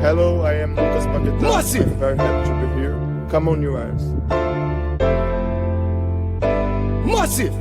Hello, I am Lucas Paquetá. Massive! I'm very happy to be here. Come on, you guys. Massive!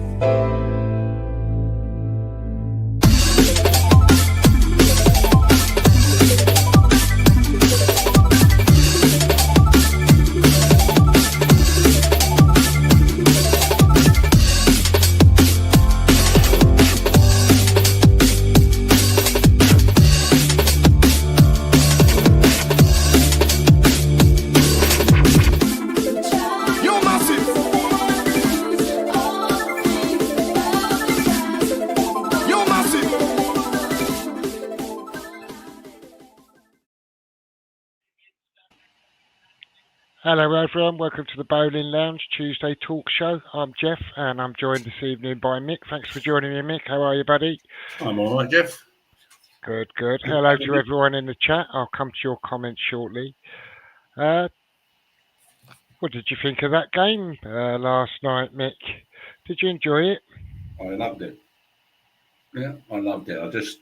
Hello everyone, welcome to the Boleyn Lounge Tuesday talk show. I'm Jeff and I'm joined this evening by Mick. Thanks for joining me, Mick. How are you, buddy? I'm all right, Jeff. Good. Hello to everyone in the chat. I'll come to your comments shortly. What did you think of that game last night, Mick? Did you enjoy it? I loved it. Yeah, I loved it. I just,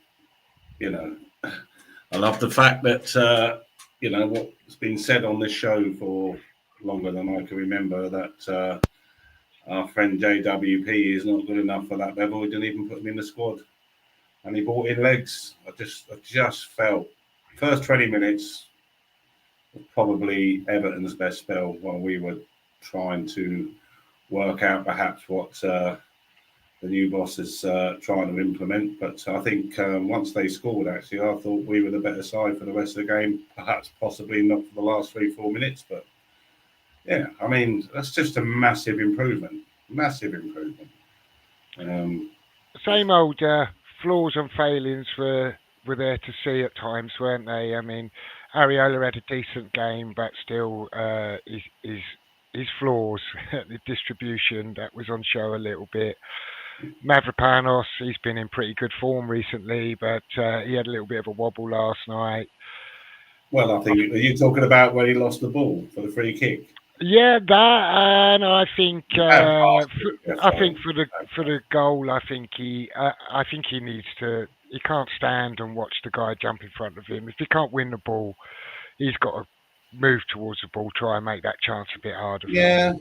I love the fact that, what's been said on this show for longer than I can remember, that our friend JWP is not good enough for that level. He didn't even put him in the squad. And he brought in legs. I just felt first 20 minutes was probably Everton's best spell while we were trying to work out perhaps what the new boss is trying to implement. But I think once they scored, actually, I thought we were the better side for the rest of the game. Perhaps possibly not for the last 3-4 minutes. But, yeah, I mean, that's just a massive improvement. Massive improvement. Same old flaws and failings were there to see at times, weren't they? I mean, Areola had a decent game, but still his flaws, the distribution, that was on show a little bit. Mavropanos, he's been in pretty good form recently, but he had a little bit of a wobble last night. Well, I think, are you talking about when he lost the ball for the free kick? Yeah, that, and I think for the goal, I think he needs to. He can't stand and watch the guy jump in front of him. If he can't win the ball, he's got to move towards the ball, try and make that chance a bit harder. Yeah,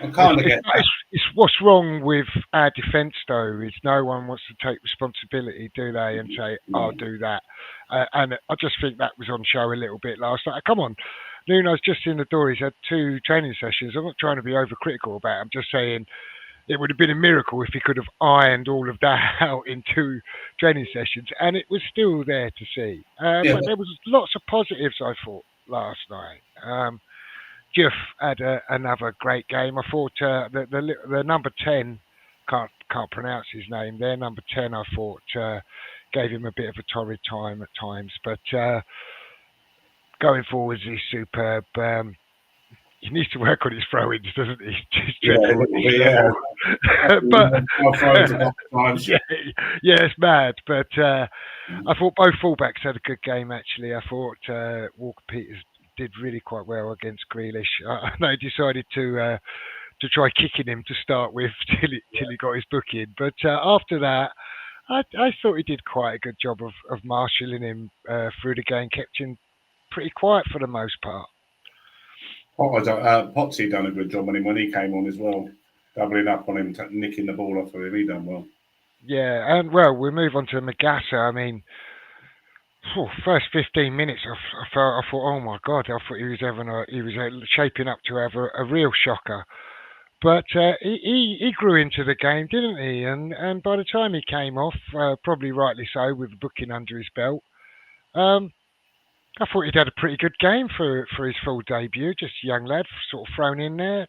I kind of get that. It's what's wrong with our defence, though, is no one wants to take responsibility, do they, and say, I'll do that. And I just think that was on show a little bit last night. Come on, Nuno's just in the door. He's had 2 training sessions. I'm not trying to be overcritical about it. I'm just saying it would have been a miracle if he could have ironed all of that out in 2 training sessions, and it was still there to see. But there was lots of positives, I thought, last night. Jeff had another great game. I thought the number 10, can't pronounce his name there, number 10, I thought gave him a bit of a torrid time at times. But going forwards, he's superb. He needs to work on his throw-ins, doesn't he? Yeah. But it's mad. But I thought both fullbacks had a good game, actually. I thought Walker-Peters did really quite well against Grealish. They decided to try kicking him to start with till he got his book in. But after that, I thought he did quite a good job of marshalling him through the game, kept him pretty quiet for the most part. Potsy done a good job on him when he came on as well, doubling up on him, nicking the ball off of him. He done well. Yeah, and well, we move on to Magassa. I mean, first 15 minutes, I thought, oh my God, I thought he was shaping up to have a real shocker. But he grew into the game, didn't he? And by the time he came off, probably rightly so, with the booking under his belt, I thought he'd had a pretty good game for his full debut. Just a young lad, sort of thrown in there.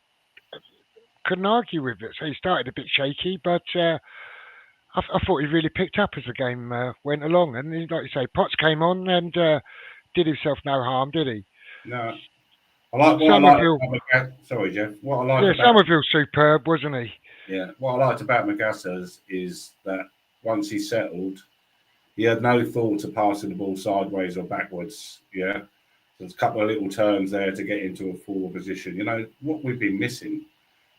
Couldn't argue with it. So he started a bit shaky, but I thought he really picked up as the game went along. And like you say, Potts came on and did himself no harm, did he? No. Sorry, Jeff. Somerville's superb, wasn't he? Yeah. What I liked about Magassa is that once he settled, he had no thought to passing the ball sideways or backwards. Yeah. There's a couple of little turns there to get into a forward position. You know, what we've been missing,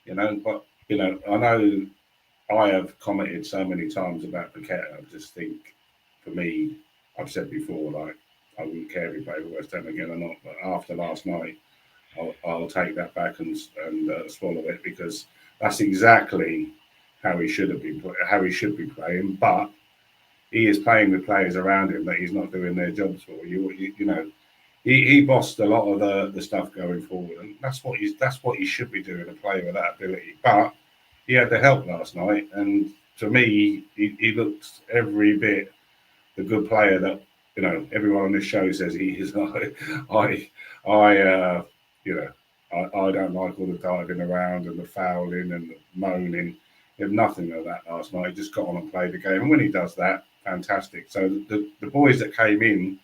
but, I know I have commented so many times about Paquetá. I just think, for me, I've said before, I wouldn't care if he played for West Ham again or not. But after last night, I'll take that back and swallow it, because that's exactly how he should be playing. But he is playing with players around him that he's not doing their jobs for. You know, he bossed a lot of the stuff going forward, and that's what he should be doing, a player with that ability. But he had the help last night, and to me, he looked every bit the good player that, you know, everyone on this show says he is. You know, I don't like all the diving around and the fouling and the moaning. He had nothing of that last night. He just got on and played the game, and when he does that, fantastic. So the boys that came in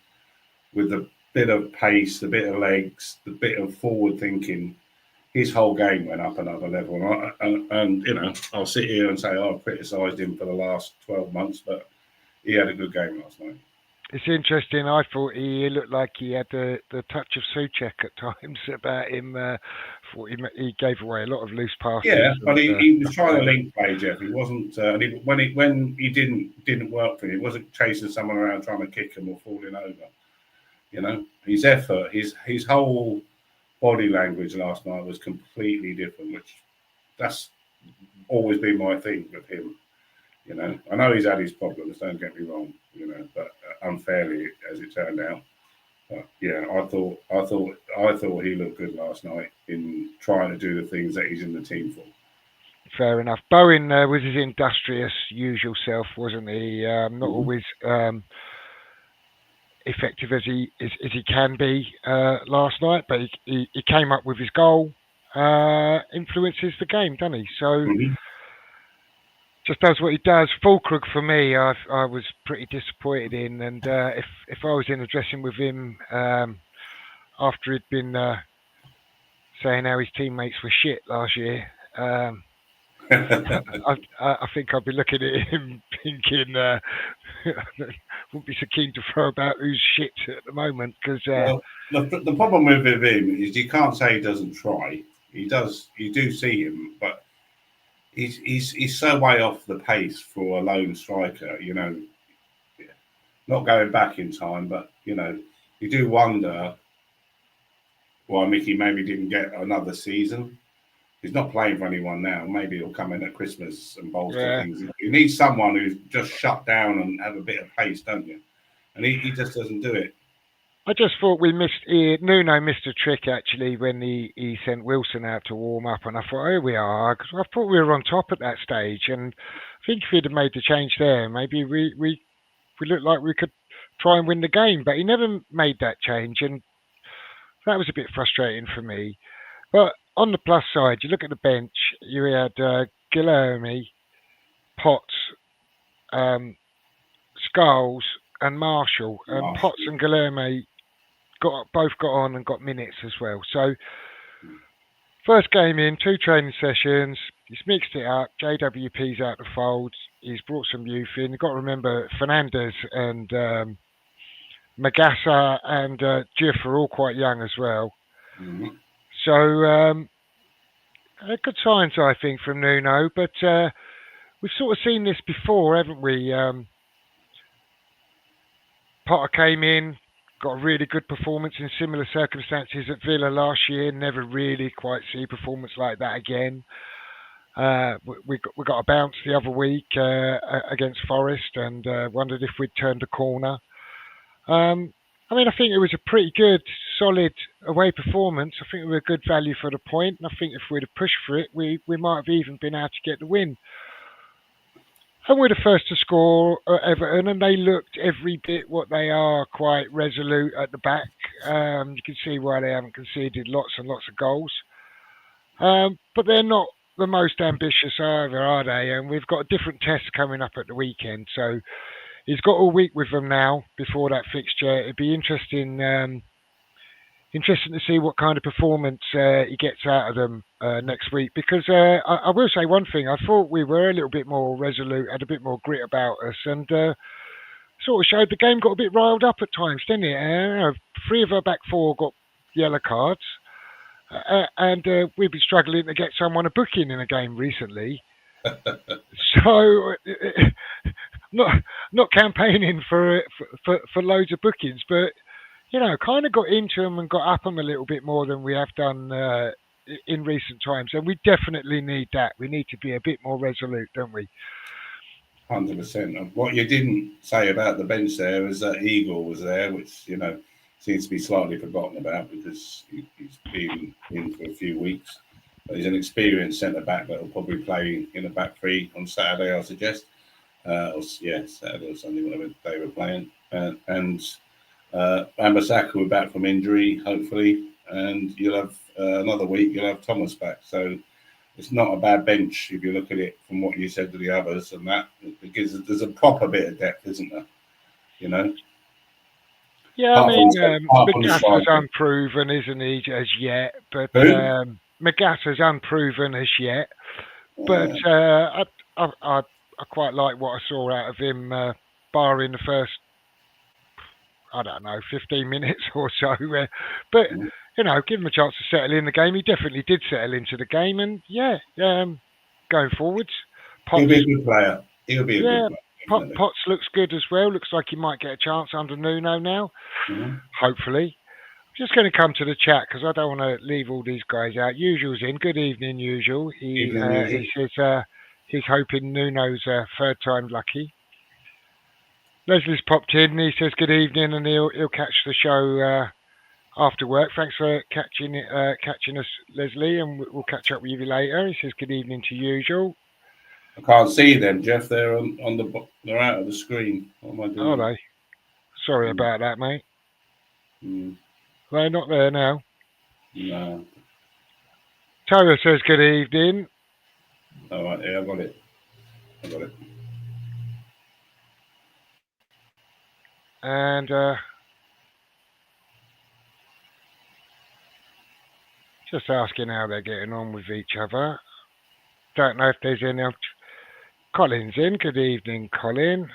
with the bit of pace, the bit of legs, the bit of forward thinking, his whole game went up another level. And you know, I'll sit here and say, I've criticised him for the last 12 months, but he had a good game last night. It's interesting. I thought he looked like he had the touch of Souček at times about him. Thought he gave away a lot of loose passes. Yeah, but he was trying to link play, Jeff. He wasn't. When he didn't work for him, he wasn't chasing someone around trying to kick him or falling over. You know, his effort, his whole body language last night was completely different, which that's always been my thing with him. You know, I know he's had his problems, don't get me wrong, you know, but unfairly as it turned out. But yeah, I thought he looked good last night in trying to do the things that he's in the team for. Fair enough. Bowen was his industrious, usual self, wasn't he? Not always effective as he can be last night, but he came up with his goal. Influences the game, doesn't he? So. Just does what he does. Fulkrug, for me, I was pretty disappointed in, and if I was in a dressing with him after he'd been saying how his teammates were shit last year, I think I'd be looking at him thinking, wouldn't be so keen to throw about who's shit at the moment. Because the problem with him is you can't say he doesn't try. He does. You do see him, but. He's so way off the pace for a lone striker, you know, not going back in time, but, you know, you do wonder why Mickey maybe didn't get another season. He's not playing for anyone now. Maybe he'll come in at Christmas and bolster things. You need someone who's just shut down and have a bit of pace, don't you? And he just doesn't do it. I just thought Nuno missed a trick, actually, when he sent Wilson out to warm up. And I thought, here we are, because I thought we were on top at that stage. And I think if he'd have made the change there, maybe we looked like we could try and win the game. But he never made that change. And that was a bit frustrating for me. But on the plus side, you look at the bench, you had Guilherme, Potts, Scholes, and Marshall. And Potts and Guilherme both got on and got minutes as well. So first game in, 2 training sessions. He's mixed it up. JWP's out the fold. He's brought some youth in. You've got to remember Fernandez and Magassa and Jiff are all quite young as well. Mm-hmm. So good signs, I think, from Nuno. But we've sort of seen this before, haven't we? Potter came in, got a really good performance in similar circumstances at Villa last year. Never really quite see a performance like that again. We got a bounce the other week against Forest, and wondered if we'd turned a corner. I mean, I think it was a pretty good, solid away performance. I think we were good value for the point, and I think if we'd have pushed for it, we might have even been able to get the win. And we're the first to score at Everton, and they looked every bit what they are, quite resolute at the back. You can see why they haven't conceded lots and lots of goals. But they're not the most ambitious either, are they? And we've got a different test coming up at the weekend. So he's got all week with them now before that fixture. It'd be interesting to see what kind of performance he gets out of them next week. Because I will say one thing. I thought we were a little bit more resolute, had a bit more grit about us, and sort of showed the game got a bit riled up at times, didn't it? 3 of our back 4 got yellow cards. And we've been struggling to get someone a booking in a game recently. So, not campaigning for loads of bookings, but kind of got into them and got up them a little bit more than we have done in recent times. And we definitely need that. We need to be a bit more resolute, don't we? 100%. What you didn't say about the bench there is that Eagle was there, which seems to be slightly forgotten about because he's been in for a few weeks. But he's an experienced centre back that will probably play in the back three on Saturday, I suggest. Saturday or Sunday, whatever day we're playing. And Ambasaka will be back from injury, hopefully, and you'll have another week. You'll have Thomas back, so it's not a bad bench if you look at it from what you said to the others, and that because there's a proper bit of depth, isn't there? Yeah, I mean, Magatta's unproven, isn't he, as yet? But Magatta's unproven as yet. But I quite like what I saw out of him, barring the first, 15 minutes or so. But give him a chance to settle in the game. He definitely did settle into the game, and going forwards, Potts, he'll be a good player. He'll be a good player. Potts looks good as well. Looks like he might get a chance under Nuno now. Mm-hmm. Hopefully. I'm just going to come to the chat because I don't want to leave all these guys out. Usual's in. Good evening, Usual. He says he's hoping Nuno's third time lucky. Leslie's popped in. He says good evening, and he'll catch the show after work. Thanks for catching us, Leslie, and we'll catch up with you later. He says good evening to Usual. I can't see them, Jeff. They're they're out of the screen. What am I doing? Are they? Sorry about that, mate. They're not there now. No. Tyler says good evening. All right, yeah, I got it. And just asking how they're getting on with each other. Don't know if there's any else. Colin's in. Good evening, Colin.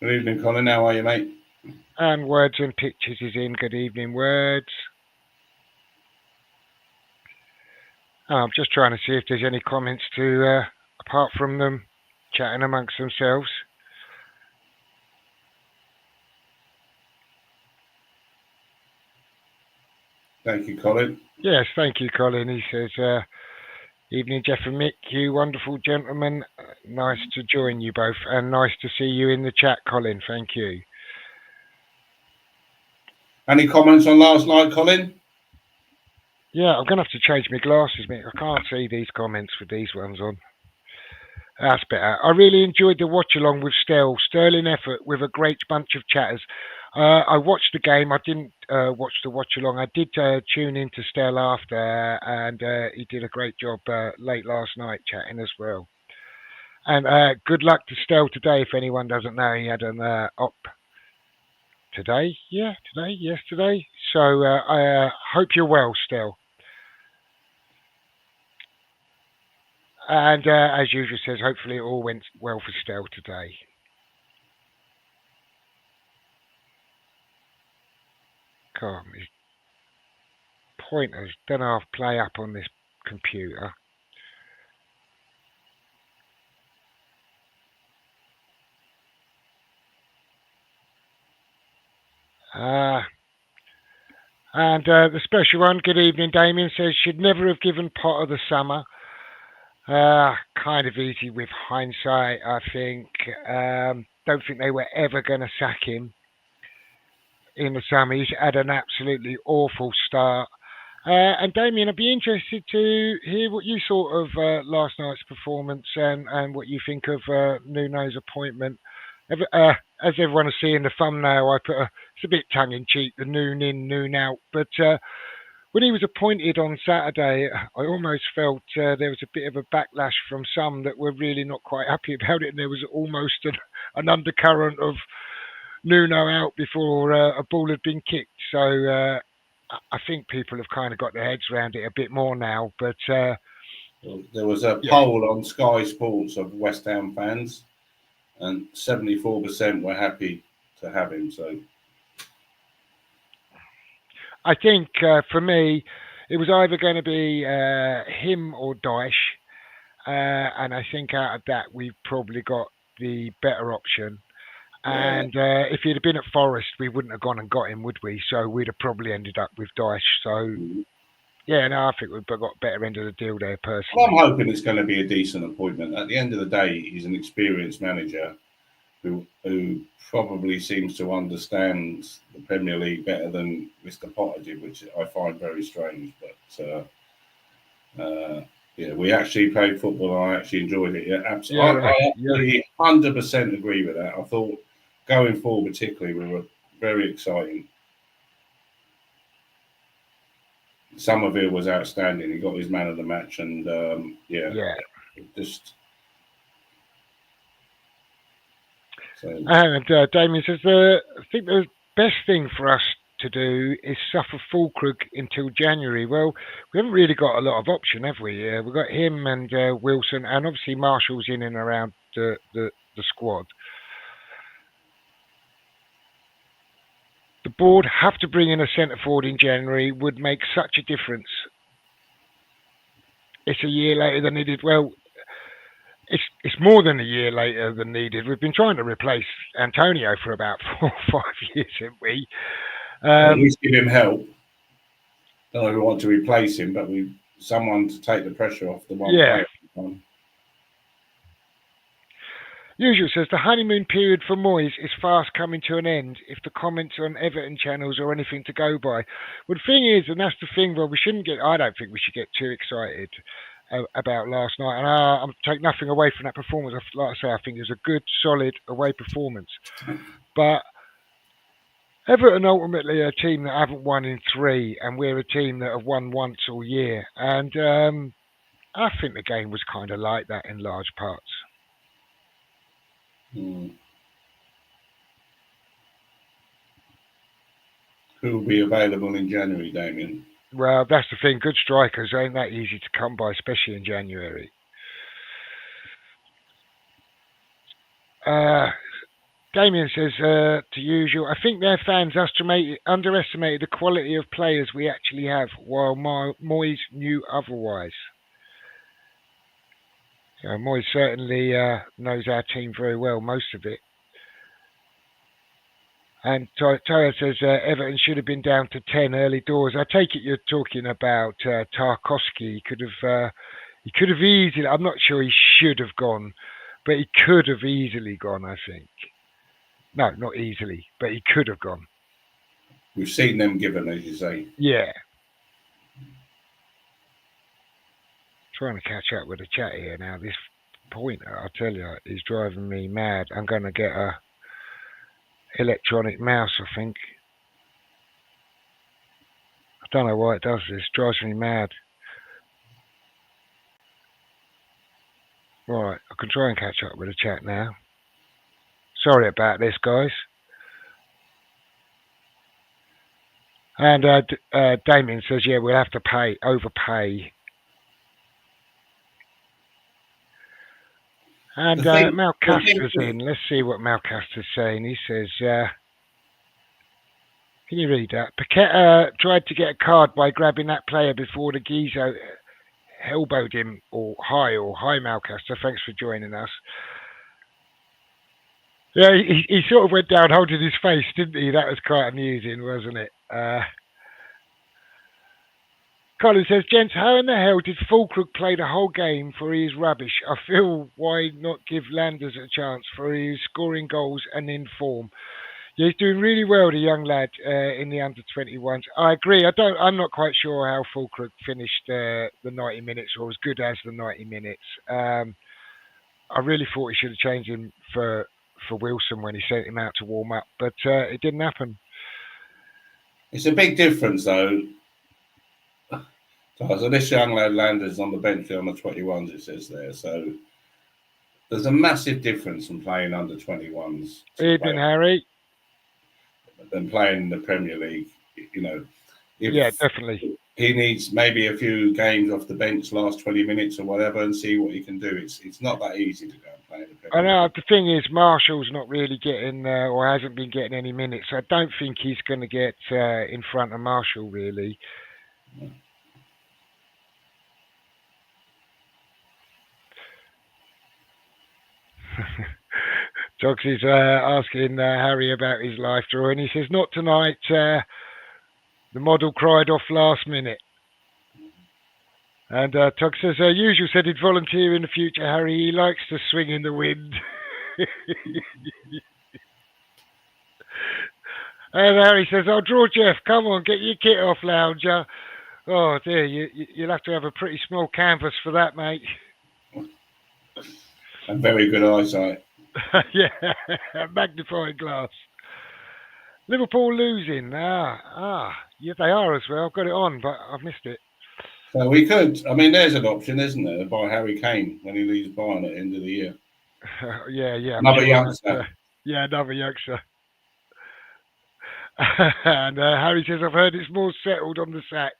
Good evening, Colin. How are you, mate? And Words and Pictures is in. Good evening, Words. I'm just trying to see if there's any comments to, apart from them chatting amongst themselves. Thank you, Colin. Yes, thank you, Colin. He says, evening, Jeff and Mick, you wonderful gentlemen. Nice to join you both, and nice to see you in the chat, Colin. Thank you. Any comments on last night, Colin? Yeah, I'm going to have to change my glasses, Mick. I can't see these comments with these ones on. That's better. I really enjoyed the watch-along with Stell. Sterling effort with a great bunch of chatters. I watched the game. I didn't watch the watch-along. I did tune in to Stell after, and he did a great job late last night chatting as well. And good luck to Stell today. If anyone doesn't know, he had an op today. Yeah, yesterday. So I hope you're well, Stell. And as usual says, hopefully it all went well for Stell today. God, his pointers don't half play up on this computer. And the special one, good evening, Damien, says, should never have given Potter the summer. Kind of easy with hindsight, I think. Don't think they were ever going to sack him in the summer. He's had an absolutely awful start. And Damien, I'd be interested to hear what you thought of last night's performance and what you think of Nuno's appointment. As everyone will see in the thumbnail, I put it's a bit tongue-in-cheek, the noon in, noon out. But when he was appointed on Saturday, I almost felt there was a bit of a backlash from some that were really not quite happy about it. And there was almost an undercurrent of Nuno out before a ball had been kicked. So I think people have kind of got their heads around it a bit more now. But there was a poll on Sky Sports of West Ham fans, and 74% were happy to have him. So I think for me, it was either going to be him or Dyche. And I think out of that, we've probably got the better option. And if he'd have been at Forest, we wouldn't have gone and got him, would we? So we'd have probably ended up with Dyche. So, yeah, no, I think we've got better end of the deal there, personally. Well, I'm hoping it's going to be a decent appointment. At the end of the day, he's an experienced manager who probably seems to understand the Premier League better than Mr. Potter did, which I find very strange. But yeah, we actually played football. And I actually enjoyed it. Yeah, absolutely. I absolutely 100% agree with that. I thought going forward, particularly, we were very exciting. Somerville was outstanding. He got his man of the match, and just. So. And Damien says, I think the best thing for us to do is suffer Fulkrug until January. Well, we haven't really got a lot of option, have we? We've got him and Wilson, and obviously Marshall's in and around the squad. The board have to bring in a centre forward in January would make such a difference. It's a year later than needed. Well, it's more than a year later than needed. We've been trying to replace Antonio for about 4 or 5 years, haven't we? At least give him help. Don't know if we want to replace him, but someone to take the pressure off the one player. Usual says the honeymoon period for Moyes is fast coming to an end. If the comments on Everton channels are anything to go by, well, the thing is, and that's the thing. Well, I don't think we should get too excited about last night. And I'm take nothing away from that performance. Like I say, I think it was a good, solid away performance. But Everton ultimately are a team that haven't won in 3, and we're a team that have won once all year. And I think the game was kind of like that in large parts. Who will be available in January, Damien? Well, that's the thing. Good strikers ain't that easy to come by, especially in January. Damien says, to usual, I think their fans underestimated the quality of players we actually have, while Moyes knew otherwise. Moyes certainly knows our team very well, most of it. And Toya says Everton should have been down to 10 early doors. I take it you're talking about Tarkowski. He could have easily. I'm not sure he should have gone, but he could have easily gone. I think. No, not easily, but he could have gone. We've seen them given, as you say. Yeah. Trying to catch up with the chat here now. This pointer, I tell you, is driving me mad. I'm going to get a electronic mouse, I think. I don't know why it does this. It drives me mad. Right, I can try and catch up with the chat now. Sorry about this, guys. And Damien says, yeah, we'll have to overpay. And Malcaster's in. Let's see what Malcaster's saying. He says, can you read that? Paqueta tried to get a card by grabbing that player before the geezer elbowed him. Hi, Malcaster. Thanks for joining us. Yeah, he sort of went down holding his face, didn't he? That was quite amusing, wasn't it? Colin says, gents, how in the hell did Fulkrug play the whole game for his rubbish? I feel why not give Landers a chance for his scoring goals and in form. Yeah, he's doing really well, the young lad in the under-21s. I agree. I'm not quite sure how Fulkrug finished the 90 minutes or as good as the 90 minutes. I really thought he should have changed him for Wilson when he sent him out to warm up, but it didn't happen. It's a big difference, though. So this young lad Landers on the bench on the 21s, it says there. So there's a massive difference from playing under 21s. Evening, Harry. Than playing in the Premier League. You know. Yeah, definitely. He needs maybe a few games off the bench, last 20 minutes or whatever, and see what he can do. It's not that easy to go and play in the Premier League. I know. The thing is, Marshall's not really getting or hasn't been getting any minutes. I don't think he's going to get in front of Marshall, really. No. Tox is asking Harry about his life drawing. He says, not tonight. The model cried off last minute. And Tox says, usual said he'd volunteer in the future, Harry. He likes to swing in the wind. And Harry says, I'll draw Jeff. Come on, get your kit off, lounger. Oh, dear, you'll have to have a pretty small canvas for that, mate. And very good eyesight. Yeah, magnifying glass. Liverpool losing. Yeah, they are as well. I've got it on, but I've missed it. So we could. I mean, there's an option, isn't there, by Harry Kane when he leaves Bayern at the end of the year. Yeah. Another youngster. Another youngster. And Harry says, I've heard it's more settled on the sack.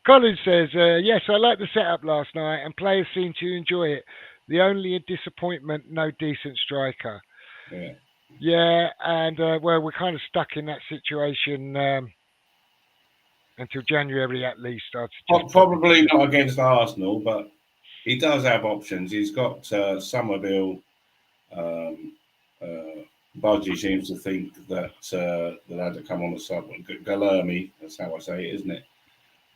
Colin says, yes, I liked the setup last night and players seem to enjoy it. The only disappointment, no decent striker. Yeah, and well, we're kind of stuck in that situation until January at least. Probably not against Arsenal, but he does have options. He's got Somerville. Budgie seems to think that the lad that come on the sub, Galermi, that's how I say it, isn't it?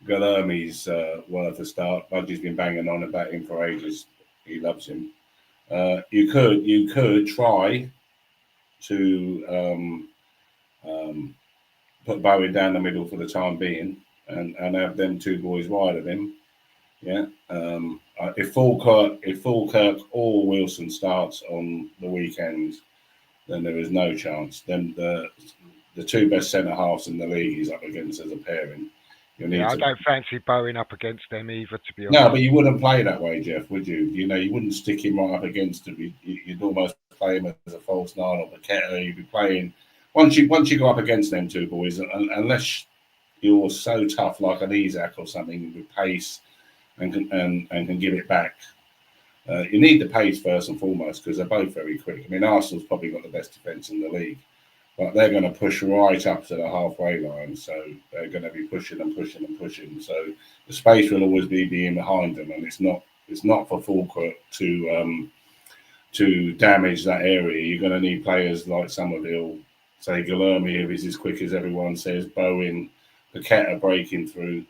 Galermi's worth a start. Budgie's been banging on about him for ages. He loves him. You could try to put Bowen down the middle for the time being and have them two boys wide of him. Yeah. If Falkirk or Wilson starts on the weekend, then there is no chance. Then the two best centre halves in the league he's up against as a pairing. I don't fancy Bowen up against them either, to be honest. No, but you wouldn't play that way, Jeff, would you? You wouldn't stick him right up against him. You'd almost play him as a false nine or Paqueta. You'd be playing once you go up against them two boys, unless you're so tough like an Isak or something with pace and can give it back. You need the pace first and foremost because they're both very quick. I mean, Arsenal's probably got the best defence in the league. But they're going to push right up to the halfway line, so they're going to be pushing and pushing and pushing. So the space will always be being behind them, and it's not for Falkirk to damage that area. You're going to need players like Somerville, say Galermi, who is as quick as everyone says, Bowen, Paqueta breaking through.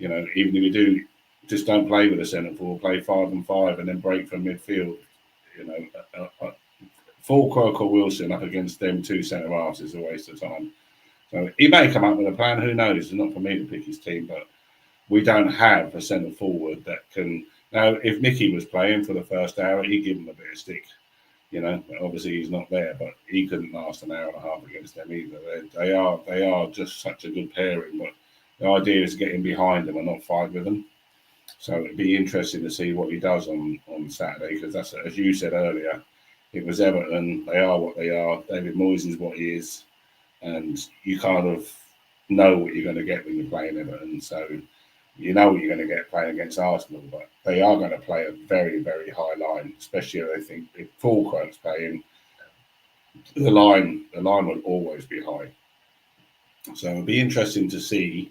Even if you do, just don't play with a centre forward, play 5 and 5, and then break from midfield. Falkirk or Wilson up against them two centre halves is a waste of time. So he may come up with a plan. Who knows? It's not for me to pick his team, but we don't have a centre forward that can. Now, if Nicky was playing for the first hour, he'd give him a bit of stick. Obviously he's not there, but he couldn't last an hour and a half against them either. They are just such a good pairing. But the idea is getting behind them and not fight with them. So it'd be interesting to see what he does on Saturday because that's, as you said earlier. It was Everton. They are what they are. David Moyes is what he is. And you kind of know what you're going to get when you're playing Everton. So you know what you're going to get playing against Arsenal. But they are going to play a very, very high line, especially if they think if Falkirk's playing, the line will always be high. So it'll be interesting to see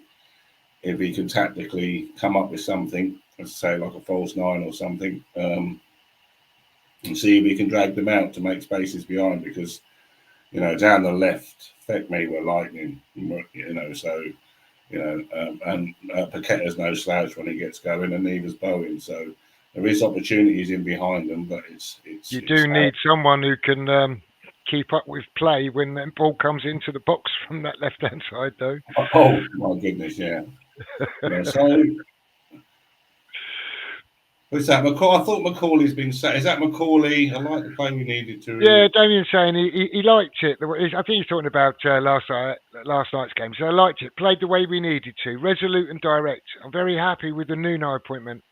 if he can tactically come up with something, let's say like a false nine or something, and see if we can drag them out to make spaces behind because, down the left, feck me, we're lightning, and Paqueta's no slouch when he gets going and neither's Bowen. So there is opportunities in behind them, but it's need someone who can keep up with play when that ball comes into the box from that left-hand side, though. Oh, my goodness, yeah. So... What's that? I thought Macaulay's been set. Is that Macaulay? I like the play we needed to. Yeah, Damien's saying he liked it. I think he's talking about last night's game. So I liked it. Played the way we needed to. Resolute and direct. I'm very happy with the Nuno appointment.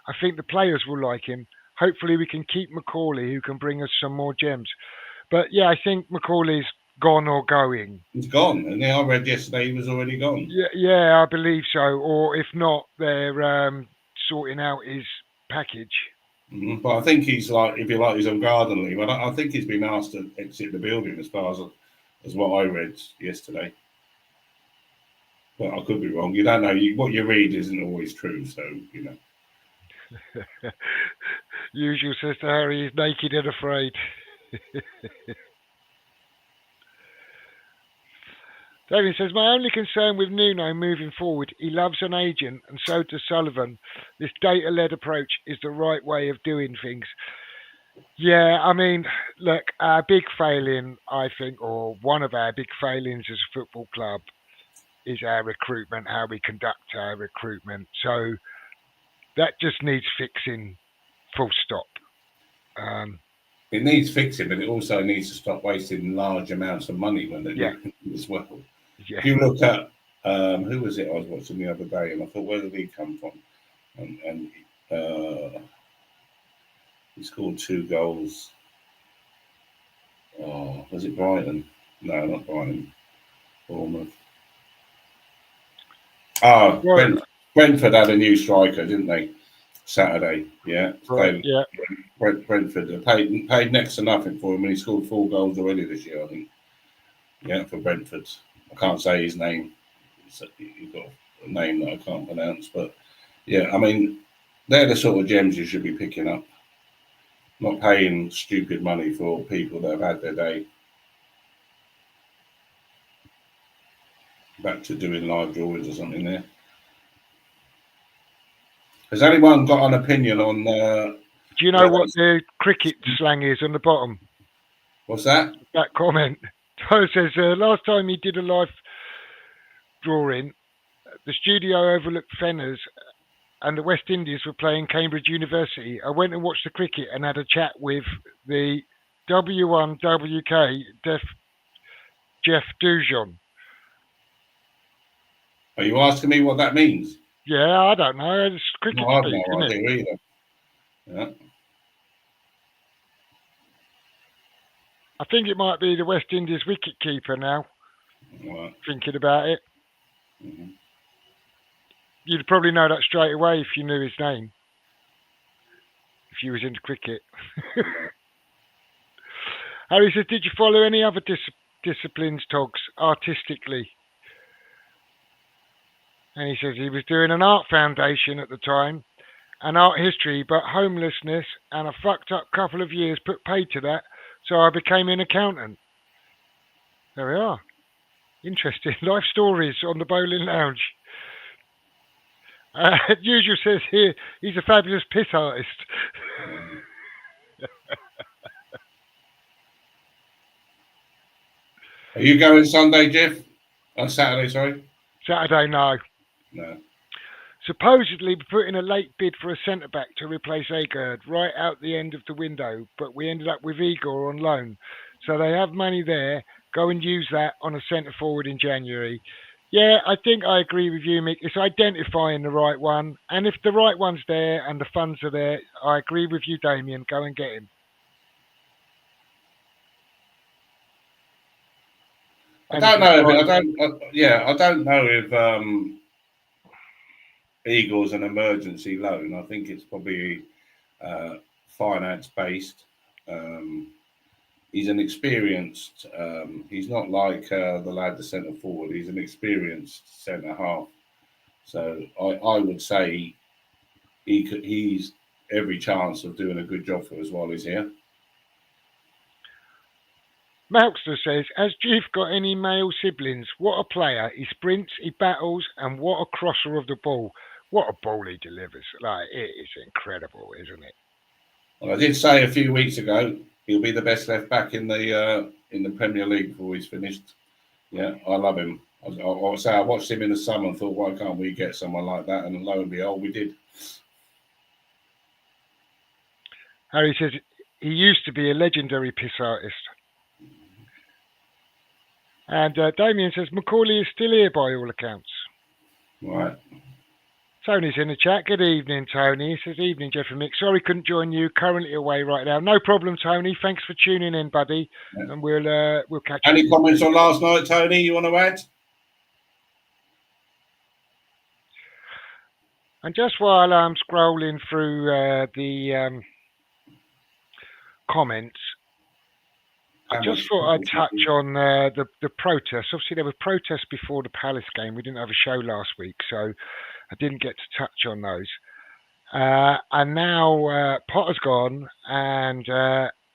I think the players will like him. Hopefully we can keep Macaulay, who can bring us some more gems. But yeah, I think Macaulay's gone or going. He's gone. And I read yesterday he was already gone. Yeah, I believe so. Or if not, they're sorting out his package. Mm-hmm. But I think he's he's on garden leave. I think he's been asked to exit the building as far as what I read yesterday. But I could be wrong. You don't know. What you read isn't always true. So Usual says to Harry, he's naked and afraid. David says, my only concern with Nuno moving forward, he loves an agent, and so does Sullivan. This data-led approach is the right way of doing things. Yeah, I mean, look, our big failing, I think, or one of our big failings as a football club is our recruitment, how we conduct our recruitment. So that just needs fixing, full stop. It needs fixing, but it also needs to stop wasting large amounts of money when they do as well. Yeah. If you look at who was it I was watching the other day, and I thought, where did he come from? And he scored 2 goals. Oh, was it Brighton? No, not Brighton. Bournemouth. Oh, Brentford had a new striker, didn't they? Saturday, yeah. Right, yeah. Brentford paid next to nothing for him, and he scored 4 goals already this year, I think. Yeah, for Brentford. I can't say his name. He's got a name that I can't pronounce, but yeah, I mean, they're the sort of gems you should be picking up. Not paying stupid money for people that have had their day. Back to doing live drawings or something there. Has anyone got an opinion on... do you know what the cricket slang is on the bottom? What's that? That comment. So it says, last time he did a live drawing, the studio overlooked Fenners and the West Indies were playing Cambridge University. I went and watched the cricket and had a chat with the W1 WK Jeff Dujon. Are you asking me what that means? Yeah, I don't know. It's cricket no, speak, no isn't idea it? Either. Yeah. I think it might be the West Indies wicketkeeper now. Right. Thinking about it. Mm-hmm. You'd probably know that straight away if you knew his name. If you was into cricket. Harry says, did you follow any other disciplines, Togs, artistically? And he says he was doing an art foundation at the time, and art history, but homelessness and a fucked up couple of years put paid to that, so I became an accountant. There we are. Interesting. Life stories on the Boleyn Lounge. Usual says here, he's a fabulous piss artist. Are you going Sunday, Jeff? On Saturday, sorry? Saturday, no. No. Supposedly, we put in a late bid for a centre-back to replace Agard right out the end of the window, but we ended up with Igor on loan. So they have money there. Go and use that on a centre-forward in January. Yeah, I think I agree with you, Mick. It's identifying the right one. And if the right one's there and the funds are there, I agree with you, Damien. Go and get him. I don't know if Eagle's an emergency loan. I think it's probably finance based. He's an experienced. He's not like the lad, the centre forward. He's an experienced centre half. So I would say he's every chance of doing a good job for us while he's here. Malkster says, has Jeff got any male siblings? What a player. He sprints, he battles, and what a crosser of the ball. What a ball he delivers. Like, it is incredible, isn't it? Well, I did say a few weeks ago, he'll be the best left back in the Premier League before he's finished. Yeah, I love him. I watched him in the summer and thought, why can't we get someone like that? And lo and behold, we did. Harry says, he used to be a legendary piss artist. And Damien says, Macaulay is still here by all accounts. Right. Tony's in the chat. Good evening, Tony. He says, evening, Jeff and Mick. Sorry couldn't join you. Currently away right now. No problem, Tony. Thanks for tuning in, buddy. Yeah. And we'll catch you. Any comments on last night, Tony, you want to add? And just while I'm scrolling through the comments, I just thought I'd touch on the protests. Obviously, there were protests before the Palace game. We didn't have a show last week, so I didn't get to touch on those. And now Potter's gone and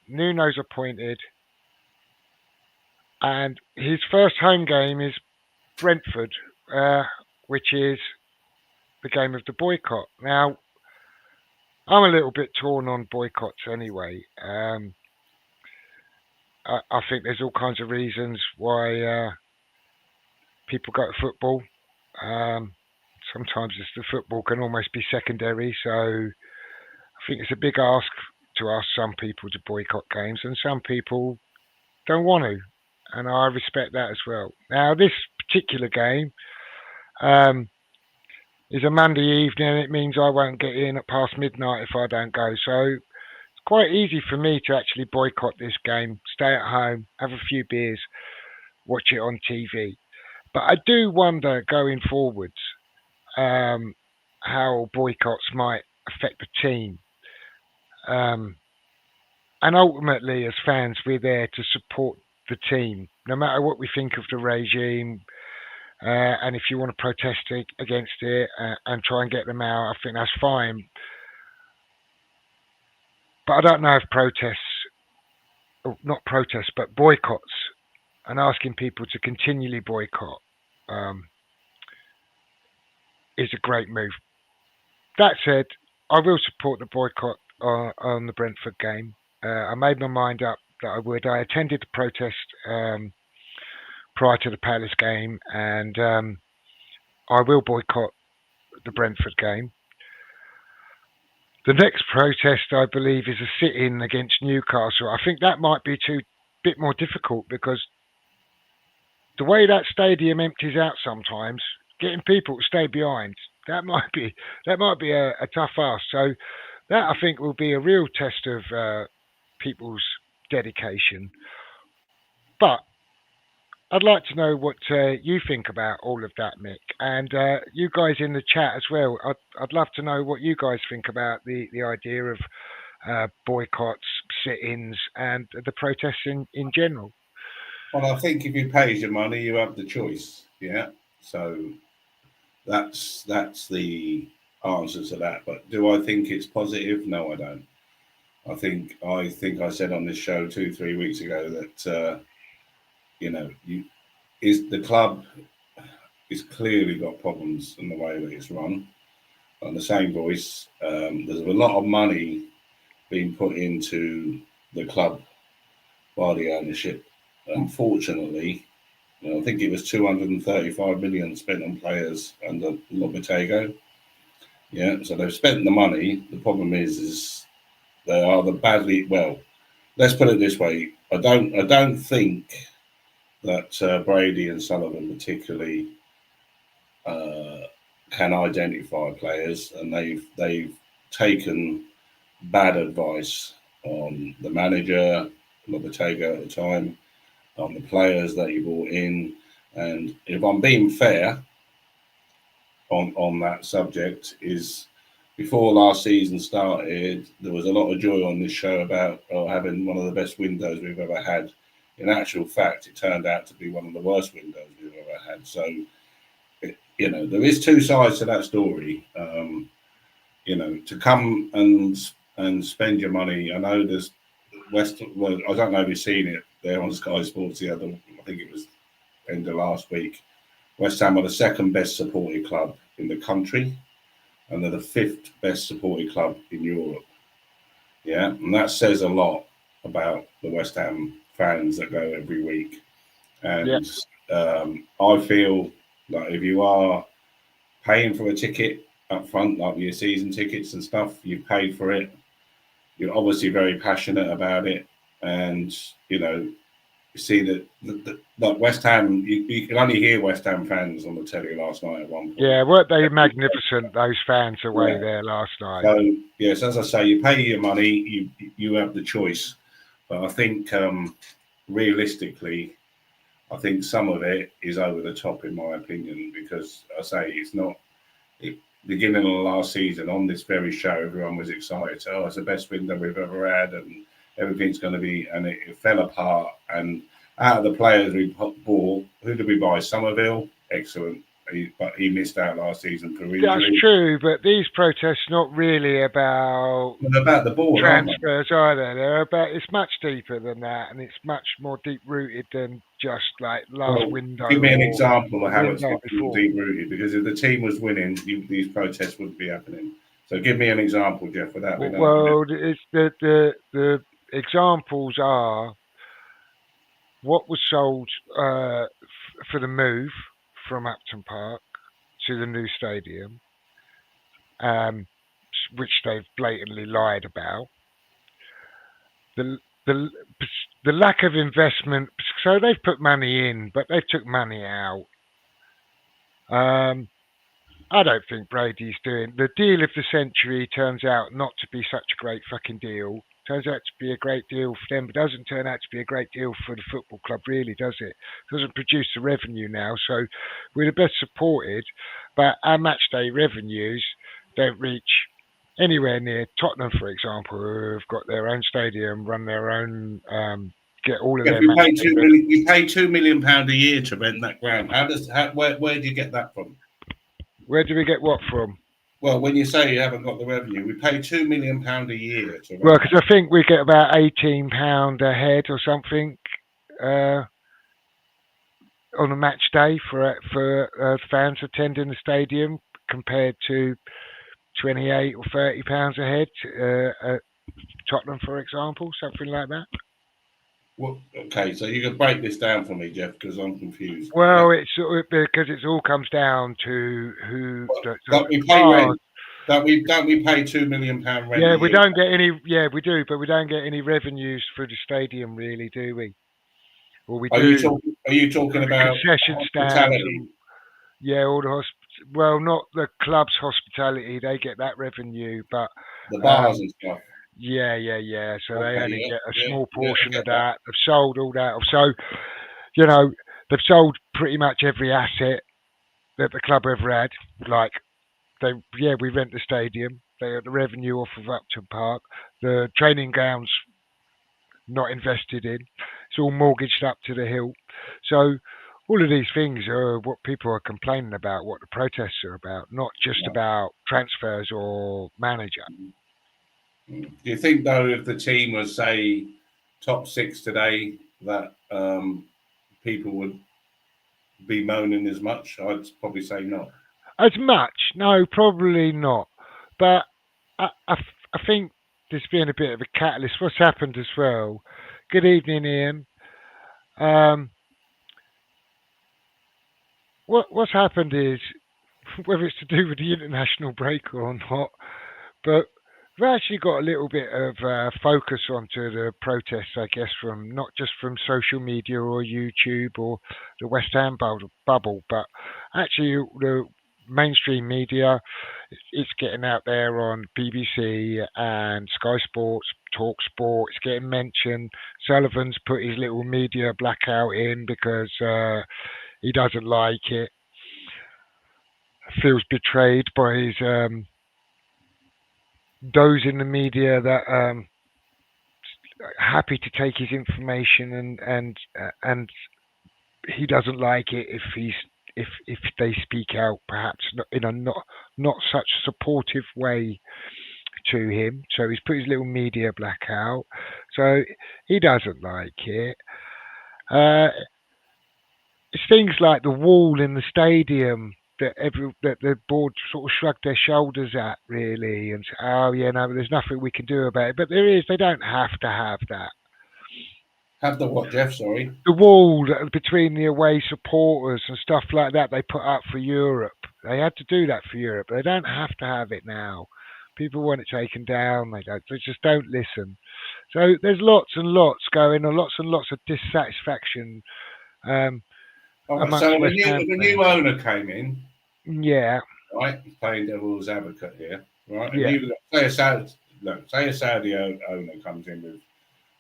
Nuno's appointed. And his first home game is Brentford, which is the game of the boycott. Now, I'm a little bit torn on boycotts anyway. I think there's all kinds of reasons why people go to football. Sometimes the football can almost be secondary, so I think it's a big ask to ask some people to boycott games, and some people don't want to, and I respect that as well. Now, this particular game is a Monday evening, and it means I won't get in at past midnight if I don't go. So it's quite easy for me to actually boycott this game, stay at home, have a few beers, watch it on TV. But I do wonder going forwards how boycotts might affect the team. And ultimately, as fans, we're there to support the team, no matter what we think of the regime. And if you want to protest against it and try and get them out, I think that's fine. But I don't know if not protests, but boycotts and asking people to continually boycott is a great move. That said, I will support the boycott on the Brentford game. I made my mind up that I would. I attended the protest prior to the Palace game, and I will boycott the Brentford game. The next protest, I believe, is a sit-in against Newcastle. I think that might be a bit more difficult because the way that stadium empties out sometimes, getting people to stay behind, that might be a tough ask. So that, I think, will be a real test of people's dedication. But I'd like to know what you think about all of that, Mick, and you guys in the chat as well. I'd love to know what you guys think about the idea of boycotts, sit-ins, and the protests in general. Well, I think if you pay your money, you have the choice. Yeah, so that's the answer to that. But do I think it's positive? No, I don't. I think I said on this show 2-3 weeks ago that the club is clearly got problems in the way that it's run. On the same voice, there's a lot of money being put into the club by the ownership. Unfortunately, I think it was 235 million spent on players under Lopetegui. Yeah, so they've spent the money. The problem is they are the badly. Well, let's put it this way: I don't think that Brady and Sullivan particularly can identify players, and they've taken bad advice on the manager, Lopetegui at the time, on the players that he brought in. And if I'm being fair on that subject, is before last season started, there was a lot of joy on this show about having one of the best windows we've ever had. In actual fact, it turned out to be one of the worst windows we've ever had. So, there is two sides to that story. To come and spend your money. I know there's Well, I don't know if you've seen it there on Sky Sports the other. I think it was end of last week. West Ham are the second best supported club in the country, and they're the fifth best supported club in Europe. Yeah, and that says a lot about the West Ham fans that go every week. And I feel like if you are paying for a ticket up front, like your season tickets and stuff, you've paid for it. You're obviously very passionate about it, and you see that West Ham. You can only hear West Ham fans on the telly last night at one point. Yeah, weren't they magnificent? Those fans away there last night. So yes, as I say, you pay your money, you have the choice. But I think realistically, I think some of it is over the top, in my opinion, because I say it's not. Beginning of the last season, on this very show, everyone was excited. Oh, it's the best window we've ever had, and everything's going to be. And it fell apart. And out of the players we bought, who did we buy? Somerville, excellent but he missed out last season for injury. That's true, but these protests are not really about They're about the ball, aren't they? transfers either. They're about, it's much deeper than that, and it's much more deep rooted than just like last window. Give me an or example of how it's window before. deep rooted, because if the team was winning, these protests wouldn't be happening. So give me an example, Jeff, without Well, it's the examples are what was sold for the move from Upton Park to the new stadium, which they've blatantly lied about. The lack of investment. So they've put money in, but they've took money out. I don't think Brady's doing the deal of the century. Turns out not to be such a great fucking deal. Turns out to be a great deal for them, but doesn't turn out to be a great deal for the football club, really, does it? Doesn't produce the revenue now. So we're the best supported, but our match day revenues don't reach anywhere near Tottenham, for example, who have got their own stadium, run their own, get all of their match day. You pay £2 million a year to rent that ground. Where do you get that from? Where do we get what from? Well, when you say you haven't got the revenue, we pay £2 million a year to rent. Well, because I think we get about £18 a head or something on a match day for fans attending the stadium, compared to £28 or £30 a head at Tottenham, for example, something like that. Well, okay, so you can break this down for me, Jeff, because I'm confused. Well, it's because it all comes down to who. Don't we pay rent? Don't we pay £2 million rent? Yeah, we don't get any. Yeah, we do, but we don't get any revenues for the stadium, really, do we? Or we do. Are you talking about concession stands? Yeah, all the well, not the club's hospitality. They get that revenue, but the bars and stuff. Yeah. So they only get a small portion of that. They've sold all that. So, they've sold pretty much every asset that the club ever had. Like, we rent the stadium. They got the revenue off of Upton Park. The training grounds not invested in. It's all mortgaged up to the hill. So all of these things are what people are complaining about, what the protests are about, not just about transfers or manager. Do you think, though, if the team was, say, top 6 today, that people would be moaning as much? I'd probably say not. As much? No, probably not. But I think there's been a bit of a catalyst. What's happened as well? Good evening, Ian. What's happened is, whether it's to do with the international break or not, but we've actually got a little bit of focus onto the protests, I guess, from not just from social media or YouTube or the West Ham bubble, but actually the mainstream media. It's getting out there on BBC and Sky Sports, Talk Sport. It's getting mentioned. Sullivan's put his little media blackout in because he doesn't like it. Feels betrayed by his those in the media that happy to take his information, and he doesn't like it if they speak out, perhaps in a not such supportive way to him. So he's put his little media blackout. So he doesn't like it. It's things like the wall in the stadium that the board sort of shrugged their shoulders at, really, and said, there's nothing we can do about it. But there is. They don't have to have that. Have the what, Jeff? Sorry. The wall between the away supporters and stuff like that they put up for Europe. They had to do that for Europe. They don't have to have it now. People want it taken down. They don't. They just don't listen. So there's lots and lots going on. Lots and lots of dissatisfaction. So the new owner came in. Yeah. Right, he's playing devil's advocate here. Right. Yeah. And say a Saudi owner comes in with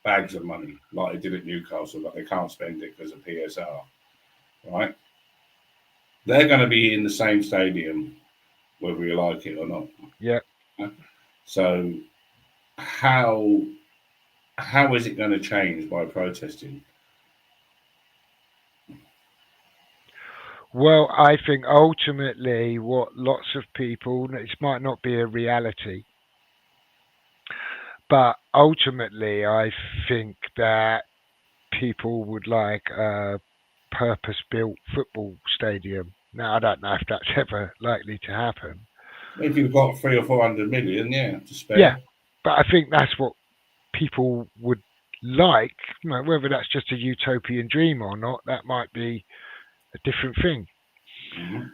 bags of money, like they did at Newcastle, but they can't spend it because of PSR. Right. They're going to be in the same stadium, whether you like it or not. Yeah. So how is it going to change by protesting? Well, I think ultimately what lots of people, this might not be a reality, but ultimately I think that people would like a purpose-built football stadium. Now, I don't know if that's ever likely to happen. If you've got 300 or 400 million, yeah, to Yeah, spare. but I think that's what people would like. Whether that's just a utopian dream or not, that might be a different thing. Mhm.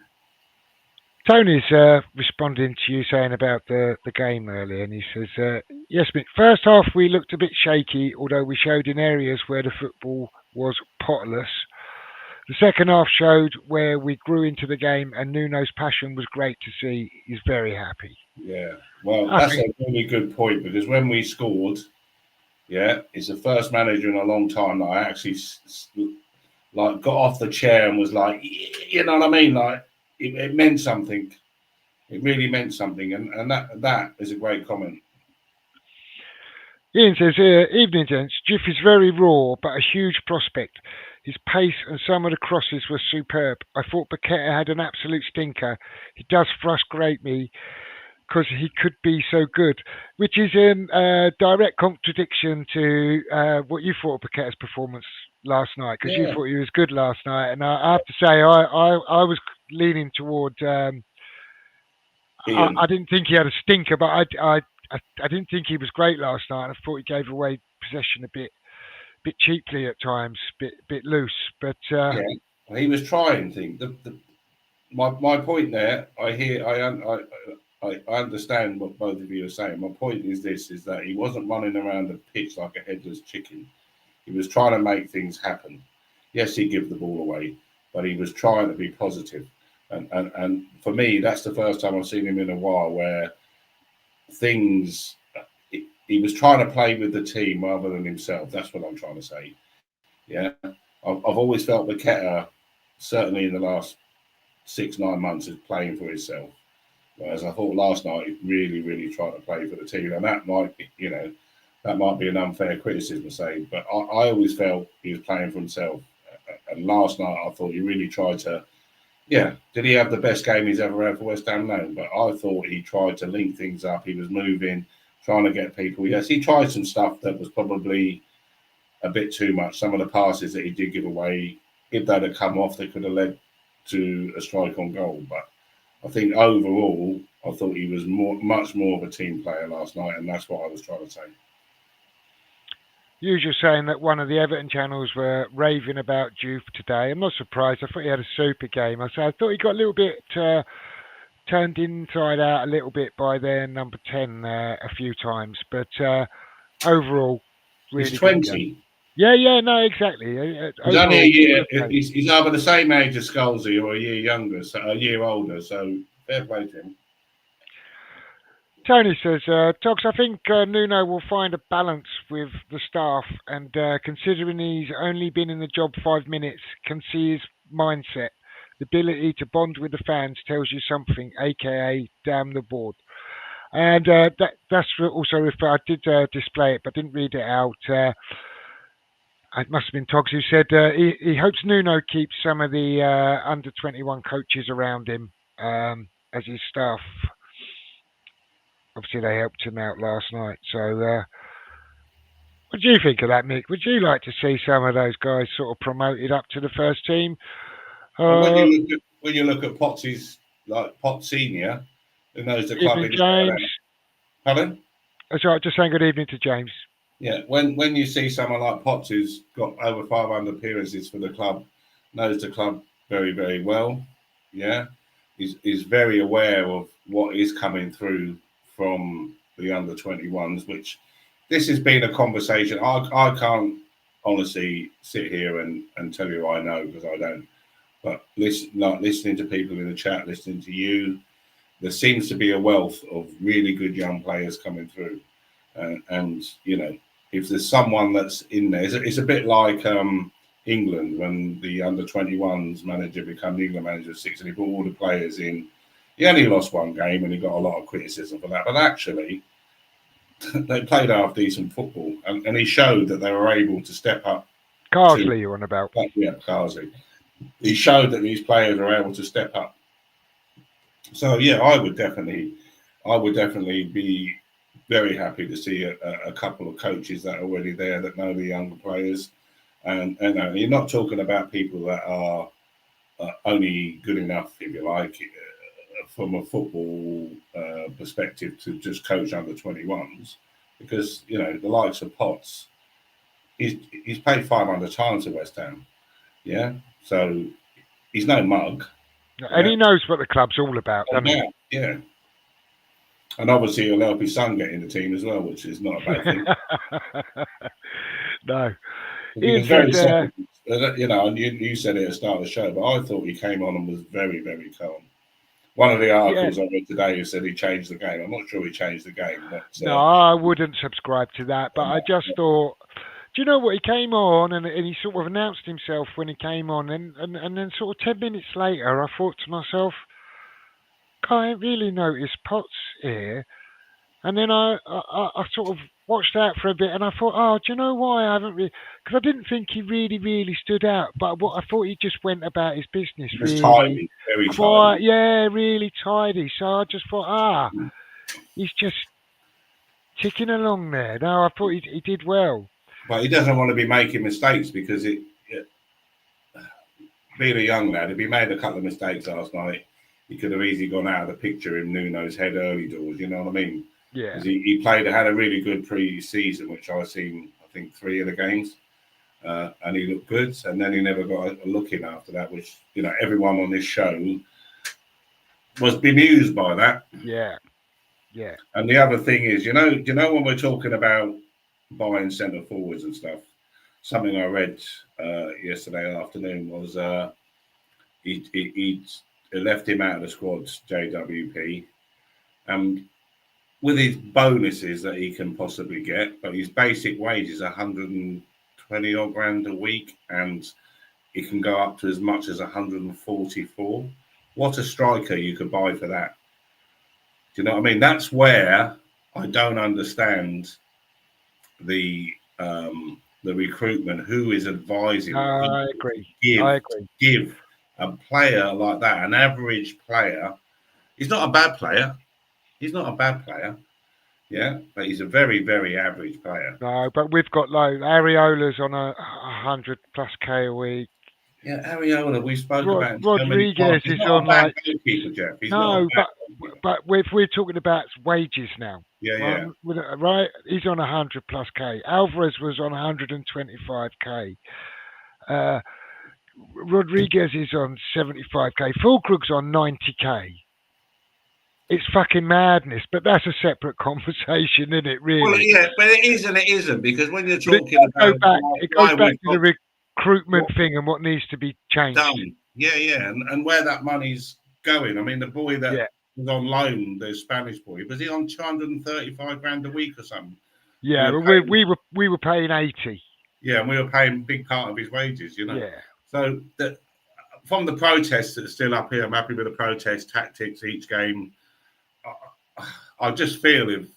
Tony's responding to you saying about the game earlier, and he says, yes, Mick, first half we looked a bit shaky, although we showed in areas where the football was potterless. The second half showed where we grew into the game, and Nuno's passion was great to see. He's very happy. Yeah. Well, I that's think, a really good point because when we scored, yeah, it's the first manager in a long time that I actually like got off the chair and was like, you know what I mean? Like it meant something. It really meant something, and that is a great comment. Ian says, evening gents, Jiff is very raw, but a huge prospect. His pace and some of the crosses were superb. I thought Paqueta had an absolute stinker. He does frustrate me because he could be so good, which is in direct contradiction to what you thought of Paqueta's performance last night, because you Yeah, thought he was good last night. And I have to say, I was leaning toward. I Ian. didn't think he had a stinker, but I didn't think he was great last night. I thought he gave away possession a bit cheaply at times, bit loose. But Yeah, he was trying things. My point there, I hear, I understand what both of you are saying. My point is this: is that he wasn't running around the pitch like a headless chicken. He was trying to make things happen. Yes, he gave the ball away, but he was trying to be positive. And for me, that's the first time I've seen him in a while where things. He was trying to play with the team rather than himself. That's what I'm trying to say. Yeah, I've always felt Paqueta, certainly in the last 6 9 months, is playing for himself. Whereas I thought last night he really, really tried to play for the team, and that might, that might be an unfair criticism to say, but I always felt he was playing for himself. And last night I thought he really tried to. Yeah, did he have the best game he's ever had for West Ham? No, but I thought he tried to link things up. He was moving, trying to get people. Yes, he tried some stuff that was probably a bit too much. Some of the passes that he did give away, if that had come off, they could have led to a strike on goal. But I think overall, I thought he was much more of a team player last night, and that's what I was trying to say. usual saying that one of the Everton channels were raving about Juve today. I'm not surprised. I thought he had a super game. I thought he got a little bit turned inside out a little bit by their number 10 a few times, but overall, He's really good game. 20. Yeah, no, exactly. He's only a Overall, year. fair play. He's either the same age as Scalzi or a year younger, so a year older. So fair play to him. Tony says, Togs, I think Nuno will find a balance with the staff, and considering he's only been in the job 5 minutes, can see his mindset. The ability to bond with the fans tells you something, aka damn the board. And that's also I did display it, but didn't read it out. It must have been Togs who said he hopes Nuno keeps some of the under 21 coaches around him as his staff. Obviously, they helped him out last night. So, what do you think of that, Mick? Would you like to see some of those guys sort of promoted up to the first team? And Uh, when you look at Potts' like Pot Senior, who knows the club Evening, inside James. out. Pardon? That's right. Just saying good evening to James. Yeah, when you see someone like Potts who's got over 500 appearances for the club, knows the club very, very well. Yeah, he's very aware of what is coming through from the under 21s, which this has been a conversation. I can't honestly sit here and tell you I know because I don't. But listening to people in the chat, listening to you, there seems to be a wealth of really good young players coming through. And if there's someone that's in there, it's a bit like England when the under 21s manager became the England manager at 6 and he brought all the players in. He only lost one game and he got a lot of criticism for that. But actually, they played half decent football and he showed that they were able to step up to, Carsley, you're on about. yeah, Carsley. he showed that these players are able to step up. So yeah, I would definitely be very happy to see a couple of coaches that are already there that know the younger players, and you're not talking about people that are only good enough, if you like, from a football perspective to just coach under 21s, because the likes of Potts, he's played 500 times at West Ham, yeah, so he's no mug, and he knows what the club's all about, doesn't he? Yeah. And obviously, he'll help his son get in the team as well, which is not a bad thing. No. He was very second, and you said it at the start of the show, but I thought he came on and was very, very calm. One of the articles I read today said he changed the game. I'm not sure he changed the game. But, no, I wouldn't subscribe to that. But I just thought, do you know what? He came on and he sort of announced himself when he came on. And then sort of 10 minutes later, I thought to myself, I ain't really noticed Potts here. And then I sort of watched that for a bit, and I thought, oh, do you know why I haven't really? Because I didn't think he really stood out. But what I thought he just went about his business really tidy, very quiet, tidy. yeah, really tidy. So I just thought, he's just ticking along there. No, I thought he did well. But he doesn't want to be making mistakes because being a young lad, if he made a couple of mistakes last night, he could have easily gone out of the picture in Nuno's head early doors. You know what I mean? Yeah. Because he had a really good pre-season, which I've seen, I think, 3 of the games, and he looked good. And then he never got a look in after that, which everyone on this show was bemused by that. Yeah. And the other thing is, when we're talking about buying centre forwards and stuff, something I read yesterday afternoon was he left him out of the squads, JWP, with his bonuses that he can possibly get, but his basic wage is 120 odd grand a week, and it can go up to as much as 144. What a striker you could buy for that. Do you know what I mean? That's where I don't understand the recruitment. Who is advising? I agree. Give a player like that, an average player. He's not a bad player. Yeah, but he's a very, very average player. No, but we've got Areola's on 100 plus K a week. Yeah, Areola, we spoke about. Rodriguez is on goalkeeper, Jeff. He's but we're talking about wages now. Yeah. Right, he's on 100 plus K. Alvarez was on 125K. Rodriguez is on 75K. Fulkrug's on 90K. It's fucking madness, but that's a separate conversation, isn't it? Really? Well, yeah, but it is and it isn't, because when you're talking it goes back to the recruitment thing and what needs to be changed. Yeah, and where that money's going. I mean, the boy that was on loan, the Spanish boy, was he on 235 grand a week or something? Yeah, but we were paying 80. Yeah, and we were paying a big part of his wages, Yeah. So from the protests that are still up here, I'm happy with the protest tactics each game. I just feel if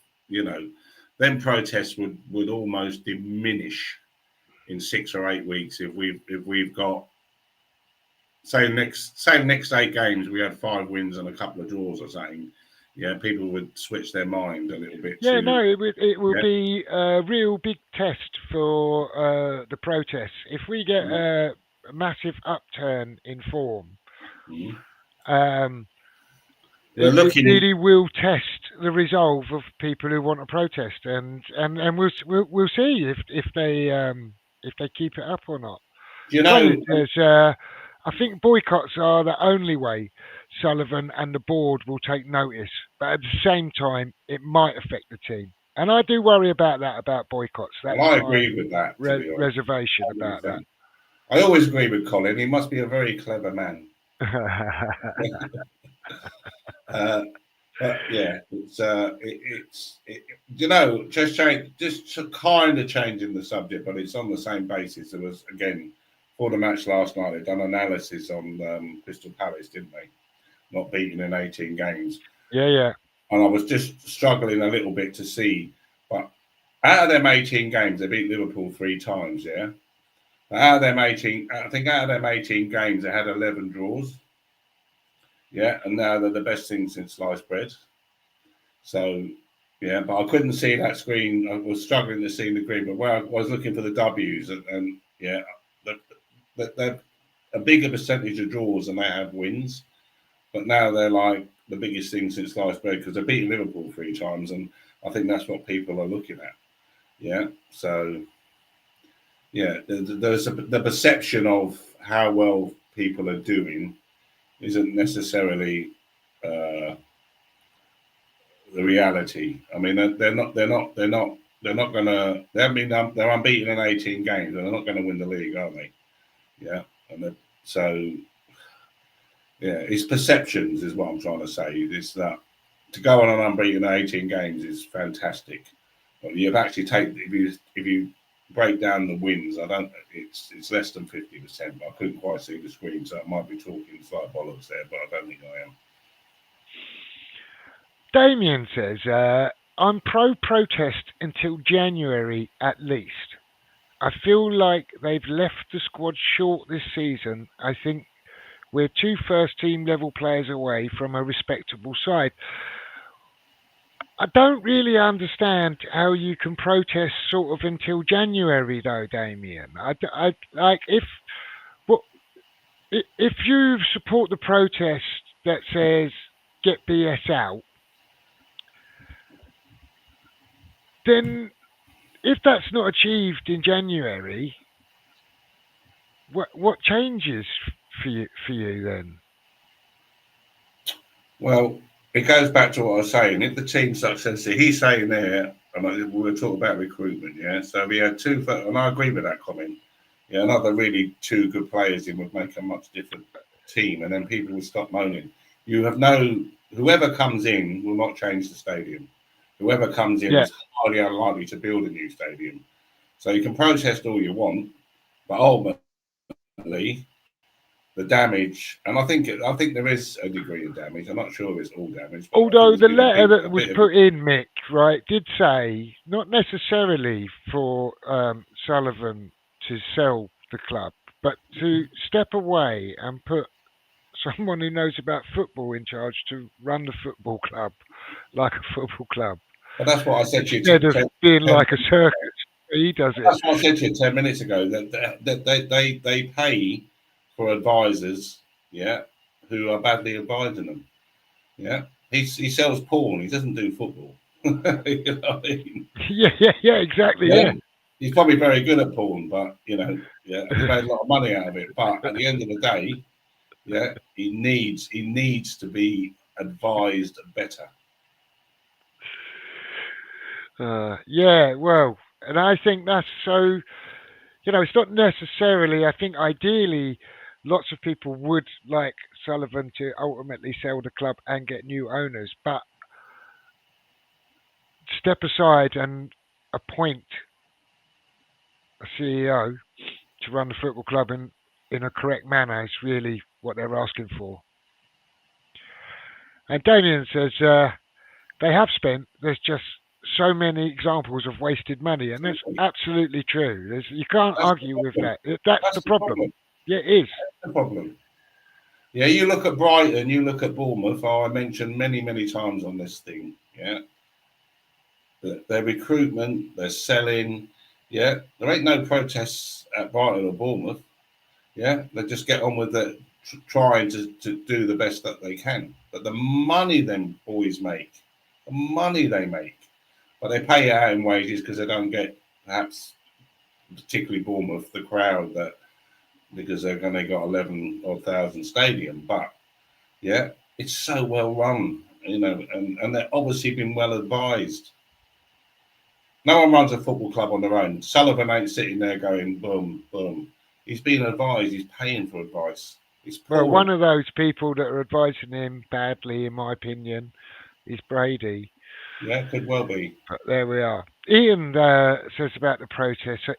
then protests would almost diminish in 6 or 8 weeks if we've got say next 8 games we had 5 wins and a couple of draws or something. Yeah, people would switch their mind a little bit. Yeah, it will be a real big test for the protests if we get a massive upturn in form. It really will test the resolve of people who want to protest, and we'll see if they keep it up or not. I think boycotts are the only way Sullivan and the board will take notice, but at the same time, it might affect the team, and I do worry about boycotts. I agree with that. Reservation about that. I always agree with Colin. He must be a very clever man. But yeah, it's just kind of changing the subject, but it's on the same basis. There was, again, for the match last night, they'd done analysis on Crystal Palace, didn't they? Not beaten in 18 games. Yeah. And I was just struggling a little bit to see, but out of them 18 games, they beat Liverpool 3 times, yeah? Out of them 18, I think out of them 18 games, they had 11 draws. Yeah, and now they're the best thing since sliced bread. So, yeah, but I couldn't see that screen. I was struggling to see the green, but where I was looking for the W's, and yeah, they're a bigger percentage of draws than they have wins. But now they're like the biggest thing since sliced bread because they've beaten Liverpool 3 times, and I think that's what people are looking at. Yeah, so yeah, there's the perception of how well people are doing isn't necessarily the reality. I mean, they're not gonna. They haven't been. They're unbeaten in 18 games, and they're not going to win the league, are they? Yeah, and so yeah, it's perceptions is what I'm trying to say. It's that to go on an unbeaten 18 games is fantastic, but you've actually taken if you break down the wins, I don't. It's less than 50%. But I couldn't quite see the screen, so I might be talking slight bollocks there, but I don't think I am. Damien says, I'm pro-protest until January at least. I feel like they've left the squad short this season. I think we're 2 first-team level players away from a respectable side. I don't really understand how you can protest sort of until January, though, Damien. I like if you support the protest that says get BS out, then if that's not achieved in January, what changes for you then? Well, it goes back to what I was saying. If the team's successful, he's saying there, and we were talking about recruitment, yeah. So we had and I agree with that comment. Yeah, another really 2 good players in would make a much different team, and then people will stop moaning. You have whoever comes in will not change the stadium. Whoever comes in is highly unlikely to build a new stadium. So you can protest all you want, but ultimately the damage, and I think there is a degree of damage. I'm not sure it's all damage. Although the letter that was put in, Mick, right, did say not necessarily for Sullivan to sell the club, but to step away and put someone who knows about football in charge to run the football club like a football club. But that's what I said to you. Instead of being like a circus, he does it. That's what I said to you 10 minutes ago. That they pay for advisors, yeah, who are badly advising them. Yeah, he sells porn. He doesn't do football. You know what I mean? Yeah, exactly. Yeah. He's probably very good at porn, but you know, yeah, he's made a lot of money out of it. But at the end of the day, yeah, he needs to be advised better. Yeah, well, and I think that's so. It's not necessarily. I think ideally, lots of people would like Sullivan to ultimately sell the club and get new owners, but step aside and appoint a CEO to run the football club in a correct manner is really what they're asking for. And Damien says they have spent. There's just so many examples of wasted money, and that's absolutely true. You can't argue with that. That's the problem. Yeah, it is. That's the problem. Yeah, you look at Brighton, you look at Bournemouth. I mentioned many times on this thing. Yeah, their recruitment, their selling. Yeah, there ain't no protests at Brighton or Bournemouth. Yeah, they just get on with it, trying to do the best that they can. But the money them boys make, the money they make, but they pay it out in wages because they don't get, perhaps, particularly Bournemouth, the crowd that, because they've only got 11,000 stadium. But yeah, it's so well run, and they're obviously been well advised. No one runs a football club on their own. Sullivan ain't sitting there going boom, boom. He's being advised. He's paying for advice. Well, one of those people that are advising him badly, in my opinion, is Brady. Yeah, could well be. But there we are. Ian says about the protests.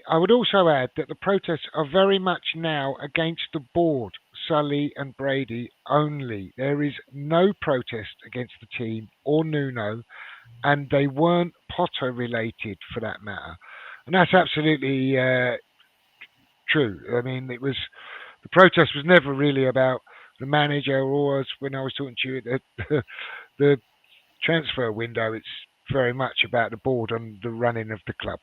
I would also add that the protests are very much now against the board, Sully and Brady only. There is no protest against the team or Nuno, and they weren't Potter related for that matter. And that's absolutely true. I mean, the protest was never really about the manager, or as when I was talking to you, the transfer window. It's very much about the board and the running of the club.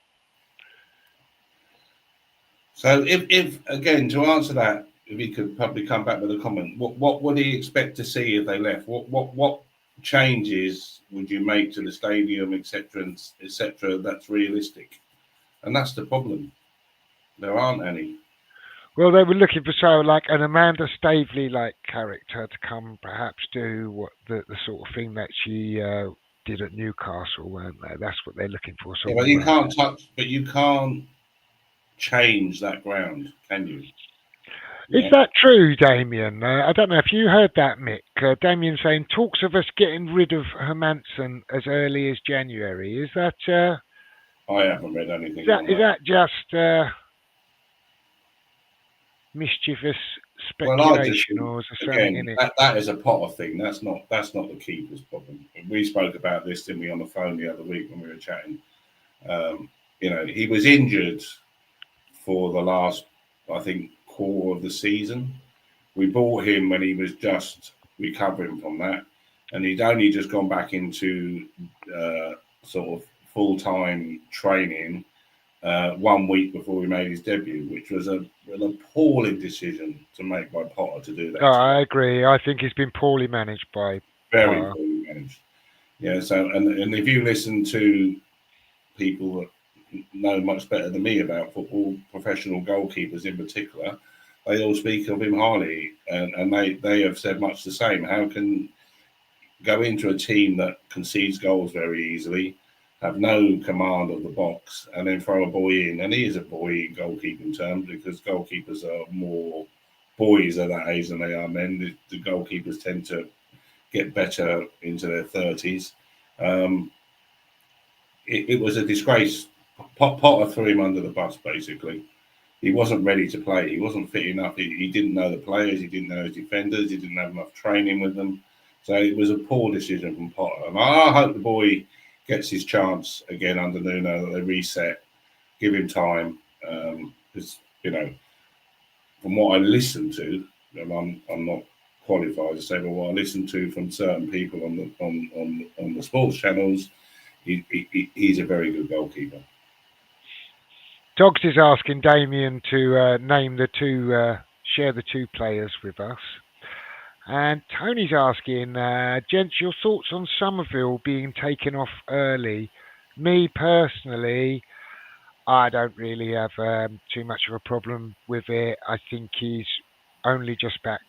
So if again to answer that, if he could probably come back with a comment, what would he expect to see if they left? What changes would you make to the stadium, etc., etc. That's realistic, and that's the problem. There aren't any. Well, they were looking for like an Amanda Staveley like character to come, perhaps do what the sort of thing that she did at Newcastle, weren't they? That's what they're looking for. Yeah, but you can't touch, but you can't change that ground, can you? Is Yeah. that true, Damien? I don't know if you heard that, Mick. Damien saying talks of us getting rid of Hermansen as early as January. Is that? I haven't read anything Is that, on is that. that just mischievous Well, I just speculation, think, or is there something in again, it? that is a Potter thing. That's not the keeper's problem. We spoke about this, didn't we, on the phone the other week when we were chatting. He was injured for the last, I think, quarter of the season. We bought him when he was just recovering from that, and he'd only just gone back into sort of full-time training 1 week before he made his debut, which was an appalling decision to make by Potter to do that. Oh, I agree. I think he's been poorly managed by Very Potter. poorly managed. Yeah. So, and if you listen to people that know much better than me about football, professional goalkeepers in particular, they all speak of him highly, and they have said much the same. How can go into a team that concedes goals very easily, have no command of the box, and then throw a boy in? And he is a boy in goalkeeping terms, because goalkeepers are more boys at that age than they are men. The goalkeepers tend to get better into their 30s. It was a disgrace. Potter threw him under the bus, basically. He wasn't ready to play. He wasn't fit enough. He didn't know the players. He didn't know his defenders. He didn't have enough training with them. So it was a poor decision from Potter. And I hope the boy gets his chance again under Nuno, that they reset, give him time. Because, from what I listened to, and I'm not qualified to say, but what I listened to from certain people on the sports channels, he's a very good goalkeeper. Dogs is asking Damien to name the two, share the two players with us. And Tony's asking, gents, your thoughts on Somerville being taken off early? Me personally, I don't really have too much of a problem with it. I think he's only just back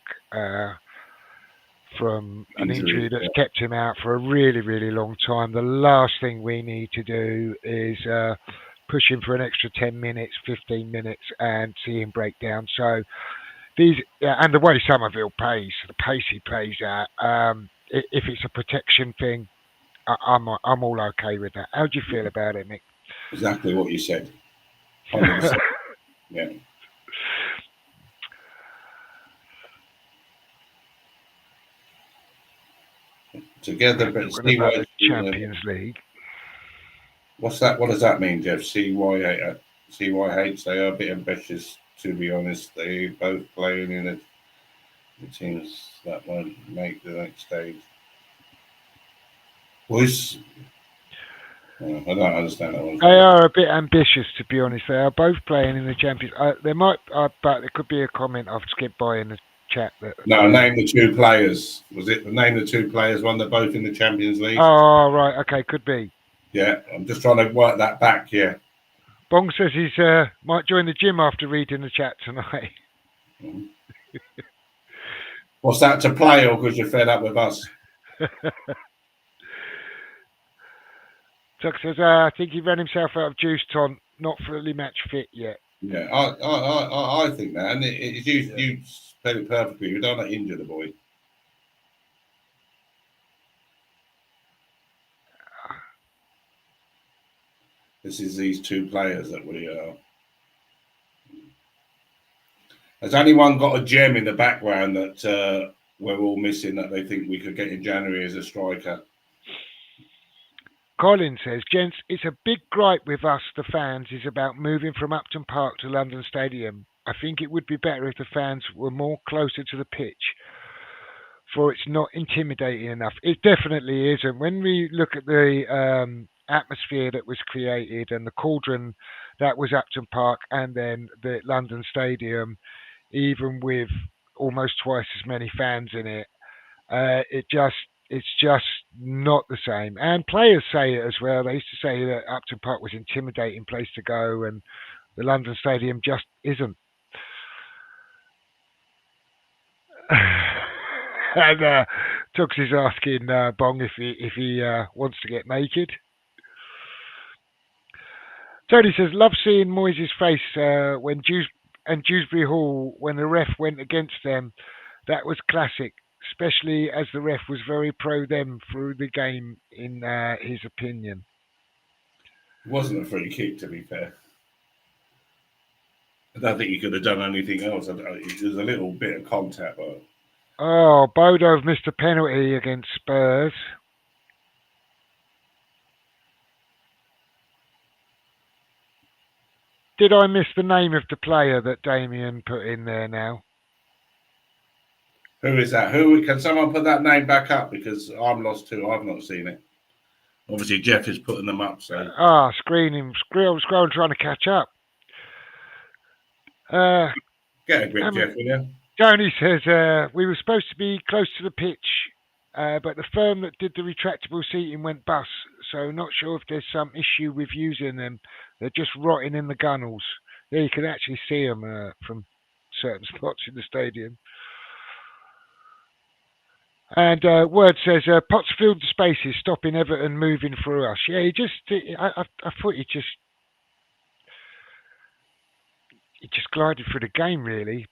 from an injury that's kept him out for a really, really long time. The last thing we need to do is push him for an extra 10 minutes, 15 minutes, and see him break down. So and the way Somerville plays, the pace he plays at, if it's a protection thing, I'm all okay with that. How do you feel about it, Mick? Exactly what you said. 100%. Yeah. Together, but the Champions League. What's that? What does that mean, Jeff? CYH. They are a bit ambitious, to be honest. They both playing in the teams that won't make the next stage. I don't understand that one. They are a bit ambitious, to be honest. They are both playing in the Champions. There might, but there could be a comment I've skipped by in the chat. No, name the two players. Was it name the two players? One, they're both in the Champions League. Oh, right. Okay, could be. Yeah, I'm just trying to work that back. Yeah. Bong says he's might join the gym after reading the chat tonight. What's that, to play, or because you're fed up with us? Tuck says, I think he ran himself out of juice, Ton. Not fully match fit yet. Yeah, I think that, and you said it perfectly. We don't want to injure the boy. This is these two players that we are. Has anyone got a gem in the background that we're all missing, that they think we could get in January as a striker? Colin says, gents, it's a big gripe with us, the fans, is about moving from Upton Park to London Stadium. I think it would be better if the fans were more closer to the pitch, for it's not intimidating enough. It definitely isn't. When we look at the atmosphere that was created and the cauldron that was Upton Park and then the London Stadium, even with almost twice as many fans in it, it's just not the same. And players say it as well. They used to say that Upton Park was an intimidating place to go, and the London Stadium just isn't. And Tux is asking Bong if he wants to get naked. Tony says, love seeing Moyes' face when Dewsbury Hall, when the ref went against them. That was classic, especially as the ref was very pro them through the game, in his opinion. It wasn't a free kick, to be fair. I don't think he could have done anything else. There's a little bit of contact, but... Oh, Bodo have missed a penalty against Spurs. Did I miss the name of the player that Damien put in there now? Who is that? Who can someone put that name back up? Because I'm lost too. I've not seen it. Obviously, Jeff is putting them up. So Scrolling, trying to catch up. Get a grip, Jeff, will you? Tony says we were supposed to be close to the pitch, but the firm that did the retractable seating went bust. So not sure if there's some issue with using them. They're just rotting in the gunnels. Yeah, you can actually see them from certain spots in the stadium. And Word says, Potts filled the spaces, stopping Everton moving through us. Yeah, I thought he just glided through the game, really.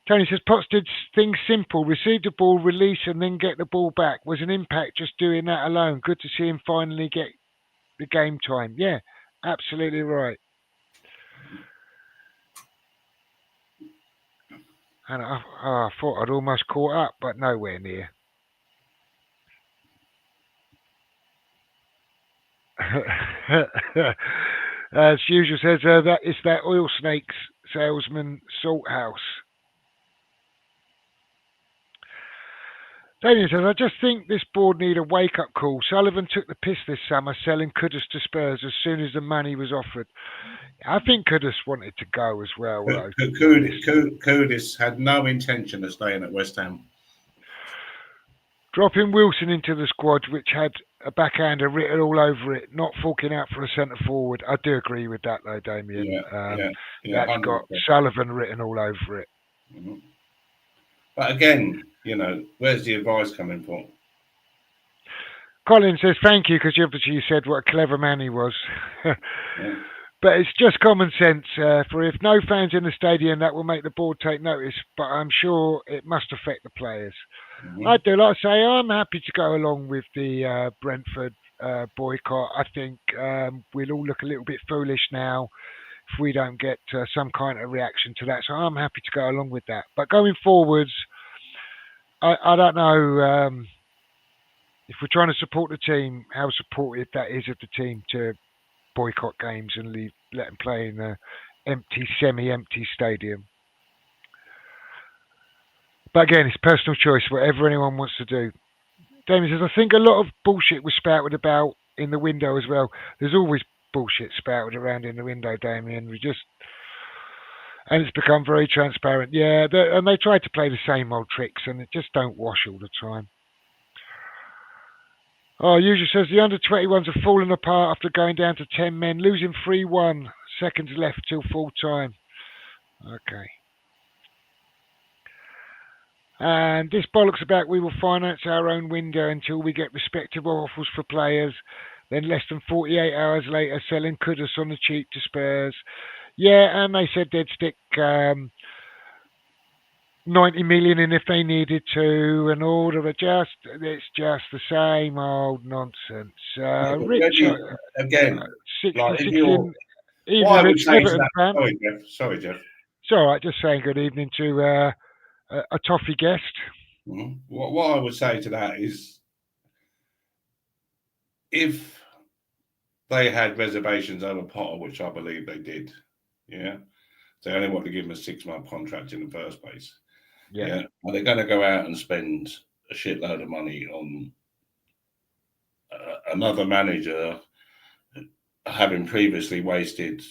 Tony says, Potts did things simple, receive the ball, release, and then get the ball back. Was an impact just doing that alone. Good to see him finally get the game time. Yeah, absolutely right. And I thought I'd almost caught up, but nowhere near. As usual, says that it's that oil snakes salesman Salt House. Damien says, I just think this board need a wake-up call. Sullivan took the piss this summer selling Kudus to Spurs as soon as the money was offered. I think Kudus wanted to go as well. Kudus had no intention of staying at West Ham. Dropping Wilson into the squad, which had a backhander written all over it, not forking out for a centre-forward. I do agree with that, though, Damien. That's 100%. Got Sullivan written all over it. Mm-hmm. But again, where's the advice coming from? Colin says, thank you, because obviously you said what a clever man he was. Yeah. But it's just common sense. For if no fans in the stadium, that will make the board take notice. But I'm sure it must affect the players. Mm-hmm. I do, like I say, I'm happy to go along with the Brentford boycott. I think we'll all look a little bit foolish now if we don't get some kind of reaction to that. So I'm happy to go along with that. But going forwards, I don't know if we're trying to support the team, how supportive that is of the team to boycott games and let them play in an empty, semi-empty stadium. But again, it's personal choice, whatever anyone wants to do. Damien says, I think a lot of bullshit was spouted about in the window as well. There's always bullshit spouted around in the window, Damien. And it's become very transparent. Yeah, and they try to play the same old tricks, and it just don't wash all the time. Oh, usually says the under-21s have fallen apart after going down to 10 men, losing 3-1, seconds left till full time. Okay. And this bollocks about we will finance our own window until we get respectable offers for players. Then less than 48 hours later, selling Kudus on the cheap to Spurs. Yeah, and they said they'd stick 90 million in if they needed to, and all of it. It's just the same old nonsense. Richard, again, 60, like 60 even I would say Everton fan. Sorry, Jeff. It's all right. Just saying good evening to a toffee guest. Mm-hmm. What I would say to that is, if they had reservations over Potter, which I believe they did, yeah, They only want to give him a 6-month contract in the first place. Yeah. Yeah. Are they going to go out and spend a shitload of money on another manager having previously wasted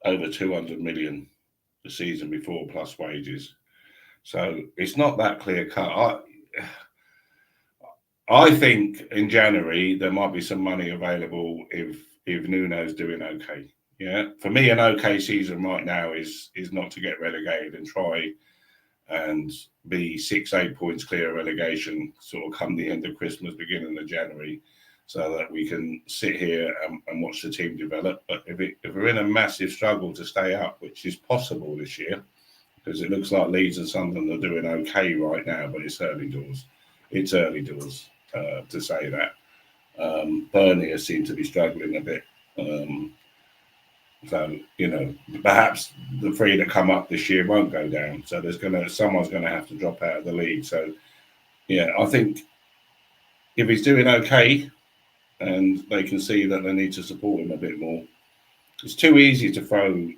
over 200 million the season before plus wages? So it's not that clear cut. I think in January there might be some money available if Nuno's doing okay. Yeah, for me, an okay season right now is not to get relegated and try and be 6-8 points clear of relegation, sort of come the end of Christmas, beginning of January, so that we can sit here and watch the team develop. But if we're in a massive struggle to stay up, which is possible this year, because it looks like Leeds and Sunderland are doing okay right now, but it's early doors. It's early doors to say that. Burnley seem to be struggling a bit. So, perhaps the 3 that come up this year won't go down. So someone's gonna have to drop out of the league. So yeah, I think if he's doing okay and they can see that they need to support him a bit more, it's too easy to throw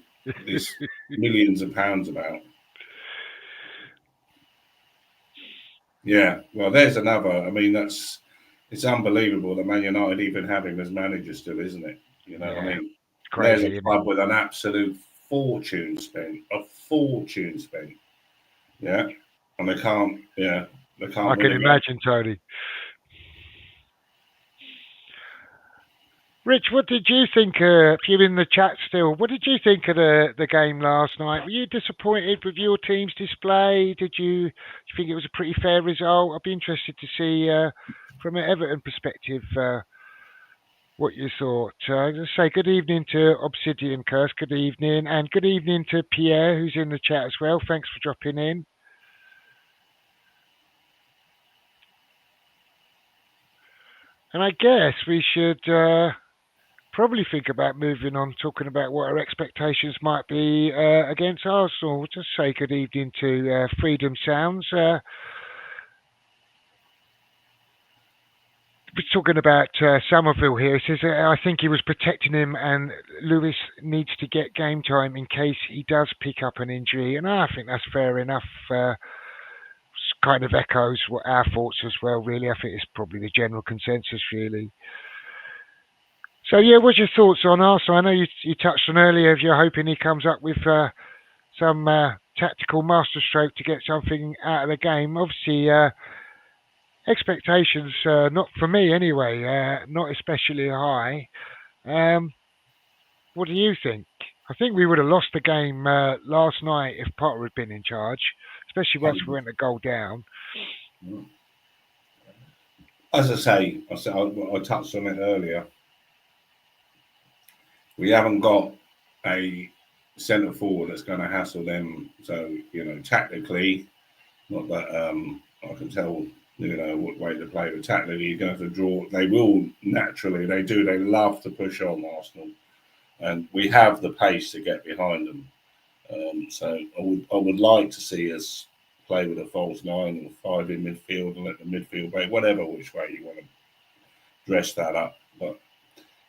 this millions of pounds about. Yeah, well, there's another. I mean, it's unbelievable that Man United even have him as manager still, isn't it? I mean, crazy, there's a club with an absolute fortune spent, Yeah, and they can't. Yeah, they can't. I can imagine, Tony. Rich, what did you think? If you're in the chat still, what did you think of the game last night? Were you disappointed with your team's display? Do you think it was a pretty fair result? I'd be interested to see from an Everton perspective what you thought. Just say good evening to Obsidian Curse. Good evening, and good evening to Pierre, who's in the chat as well. Thanks for dropping in. And I guess we should probably think about moving on, talking about what our expectations might be against Arsenal. Just say good evening to Freedom Sounds. We're talking about Somerville here. He says, I think he was protecting him and Lewis needs to get game time in case he does pick up an injury. And I think that's fair enough. Kind of echoes what our thoughts as well, really. I think it's probably the general consensus, really. So, yeah, what's your thoughts on Arsenal? I know you touched on earlier if you're hoping he comes up with some tactical masterstroke to get something out of the game. Obviously, expectations, not for me anyway, not especially high. What do you think? I think we would have lost the game last night if Potter had been in charge, especially once we went a goal down. As I say, I touched on it earlier. We haven't got a centre forward that's going to hassle them. So, tactically, not that I can tell, what way to play, but tactically, you're going to have to draw. They will naturally, they love to push on Arsenal. And we have the pace to get behind them. So I would like to see us play with a false 9 or 5 in midfield and let the midfield play, whatever which way you want to dress that up. But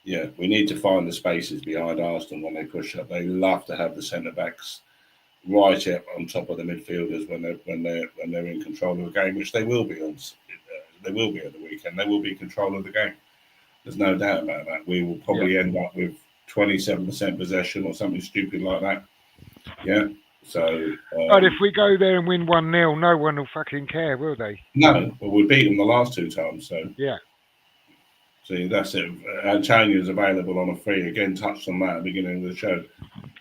yeah, we need to find the spaces behind Arsenal when they push up. They love to have the centre backs right up on top of the midfielders when they're in control of the game, which they will be on. They will be at the weekend. They will be in control of the game. There's no doubt about that. We will probably end up with 27% possession or something stupid like that. Yeah. So. But if we go there and win 1-0, no one will fucking care, will they? No, but we beat them the last 2 times. So. Yeah. See, that's it. Antonio is available on a free. Again, touched on that at the beginning of the show.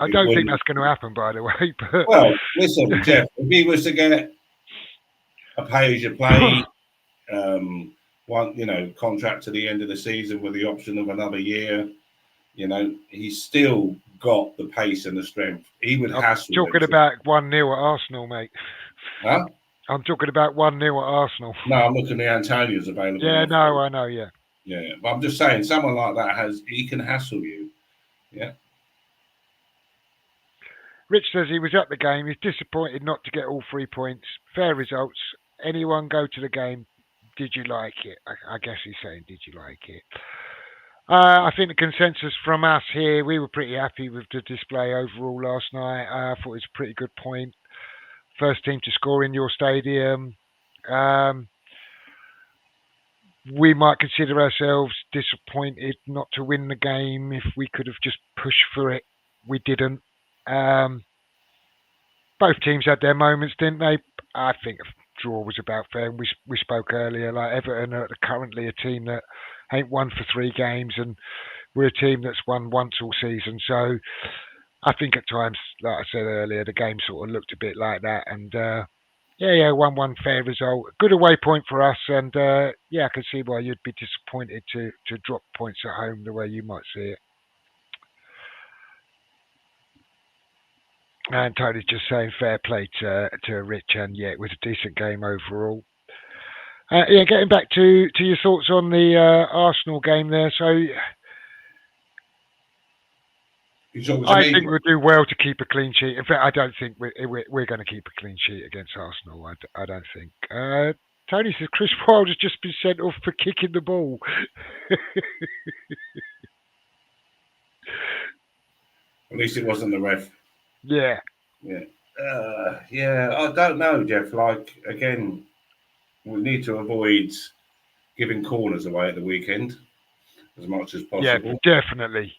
I don't think that's going to happen, by the way. But... Well, listen, Jeff, if he was to get a pay-as-you-play contract to the end of the season with the option of another year, he's still got the pace and the strength. He would hassle. I'm talking about 1-0 at Arsenal, mate. Huh? I'm talking about 1-0 at Arsenal. No, I'm looking at Antonio's available. Yeah, no, I know, yeah. Yeah, but I'm just saying, someone like that he can hassle you. Yeah. Rich says he was at the game. He's disappointed not to get all 3 points. Fair results. Anyone go to the game? Did you like it? I guess he's saying, did you like it? I think the consensus from us here, we were pretty happy with the display overall last night. I thought it was a pretty good point. First team to score in your stadium. Um, we might consider ourselves disappointed not to win the game. If we could have just pushed for it, we didn't. Um, both teams had their moments, didn't they? I think a draw was about fair. We spoke earlier, like Everton are currently a team that ain't won for 3 games, and we're a team that's won once all season. So I think at times, like I said earlier, the game sort of looked a bit like that. And yeah, 1-1 fair result. Good away point for us. And yeah, I can see why you'd be disappointed to drop points at home the way you might see it. And Tony's just saying fair play to Rich, and yeah, it was a decent game overall. Yeah, getting back to your thoughts on the Arsenal game there. So I think we'll do well to keep a clean sheet. In fact, I don't think we're going to keep a clean sheet against Arsenal. I don't think. Tony says Chris Wilde has just been sent off for kicking the ball. At least it wasn't the ref. Yeah. Yeah. I don't know, Jeff. Like, again, we need to avoid giving corners away at the weekend as much as possible. Yeah, definitely.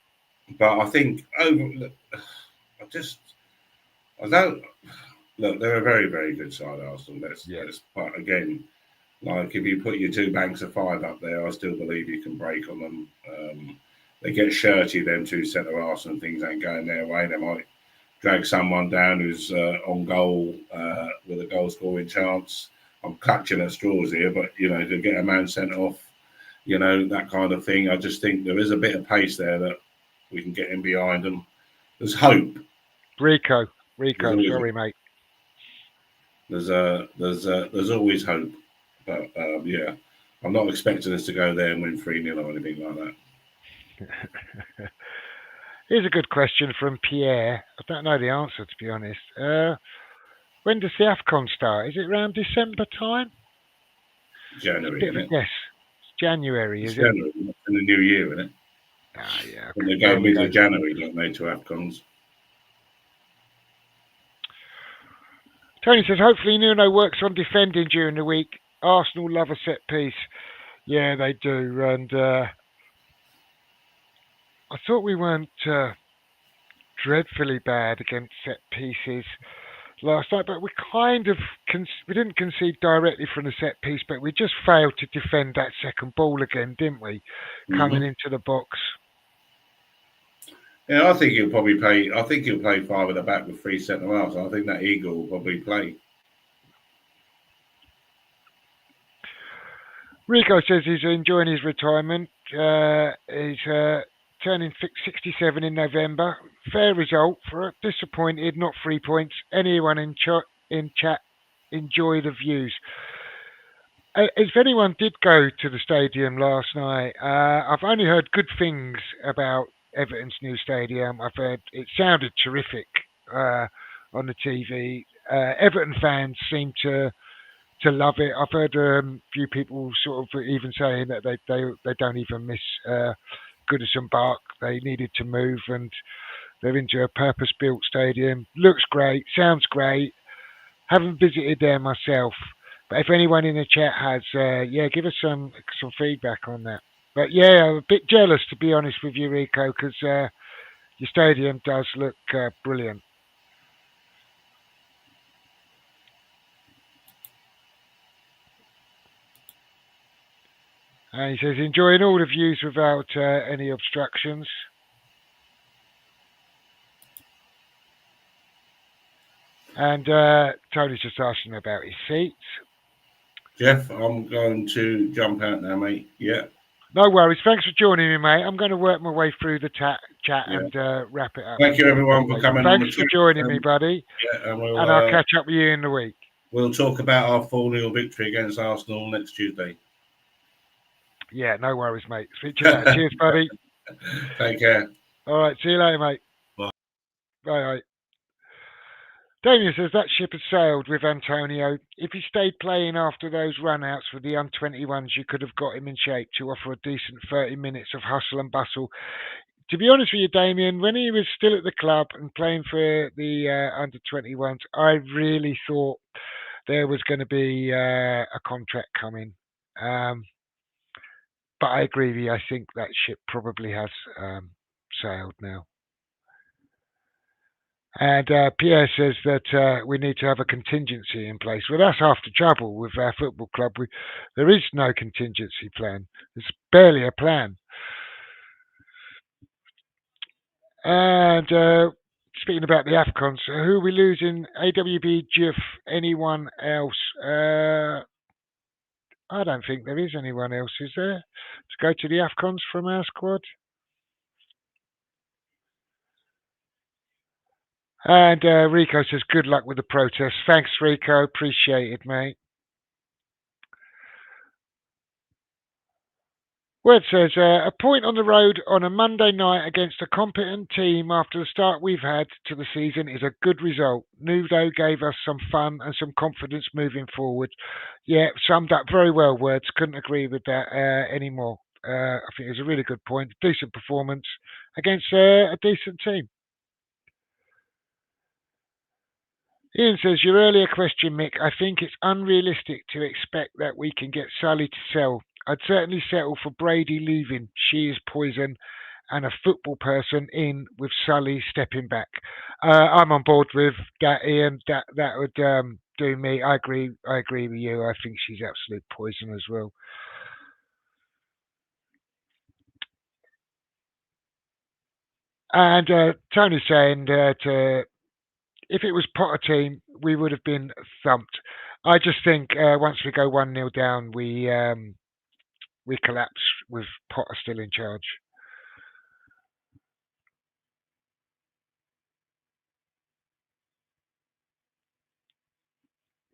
But I think I don't look. They're a very, very good side, Arsenal. But again, like if you put your 2 banks of 5 up there, I still believe you can break on them. They get shirty, them 2 centre halves, and things ain't going their way. They might drag someone down who's on goal with a goal scoring chance. I'm clutching at straws here, but to get a man sent off, that kind of thing. I just think there is a bit of pace there that we can get in behind them. There's hope. Rico, sorry, mate. There's always hope, but yeah, I'm not expecting us to go there and win 3-0 or anything like that. Here's a good question from Pierre. I don't know the answer, to be honest. When does the AFCON start? Is it around December time? January, isn't it? Yes, it's January, is January, in the new year, isn't it? Yeah. When they go middle of January, don't they, to AFCONs? Tony says, hopefully Nuno works on defending during the week. Arsenal love a set piece. Yeah, they do. And I thought we weren't dreadfully bad against set pieces last night, but we we didn't concede directly from the set piece, but we just failed to defend that second ball again, didn't we? Coming into the box. Yeah, I think he'll probably play. I think he'll play 5 at the back with 3 centre halves. I think that Eagle will probably play. Rico says he's enjoying his retirement. He's turning 67 in November. Fair result for it. Disappointed, not 3 points. Anyone in chat, enjoy the views. If anyone did go to the stadium last night, I've only heard good things about Everton's new stadium. I've heard it sounded terrific on the TV. Everton fans seem to love it. I've heard a few people sort of even saying that they don't even miss Goodison Park. They needed to move, and they're into a purpose-built stadium. Looks great, sounds great. Haven't visited there myself, but if anyone in the chat has, give us some feedback on that. But yeah, I'm a bit jealous, to be honest with you, Rico, because your stadium does look brilliant. And he says, enjoying all the views without any obstructions. And Tony's just asking about his seats. Jeff, I'm going to jump out now, mate. Yeah. No worries. Thanks for joining me, mate. I'm going to work my way through the chat and wrap it up. Thank you, everyone, for coming. Thanks for joining me, buddy. Yeah, and I'll catch up with you in the week. We'll talk about our 4-0 victory against Arsenal next Tuesday. Yeah, no worries, mate. Speak to you later. Cheers, buddy. Take care. All right. See you later, mate. Bye. Bye. Damien says that ship has sailed with Antonio. If he stayed playing after those run-outs with the under-21s, you could have got him in shape to offer a decent 30 minutes of hustle and bustle. To be honest with you, Damien, when he was still at the club and playing for the under-21s, I really thought there was going to be a contract coming. But I agree with you. I think that ship probably has sailed now. And Pierre says that we need to have a contingency in place. Well, that's half the trouble with our football club. There is no contingency plan. There's barely a plan. And speaking about the AFCONs, who are we losing? AWB, GIF, anyone else? I don't think there is anyone else, is there? To go to the AFCONs from our squad? And Rico says, good luck with the protest. Thanks, Rico. Appreciate it, mate. Word says, a point on the road on a Monday night against a competent team after the start we've had to the season is a good result. Nuno gave us some fun and some confidence moving forward. Yeah, summed up very well, Words. Couldn't agree with that anymore. I think it was a really good point. Decent performance against a decent team. Ian says, your earlier question, Mick, I think it's unrealistic to expect that we can get Sully to sell. I'd certainly settle for Brady leaving. She is poison, and a football person in with Sully stepping back. I'm on board with that, Ian. That would do me. I agree with you. I think she's absolute poison as well. And Tony's saying that if it was Potter team, we would have been thumped. I just think once we go 1-0 down, we collapse with Potter still in charge.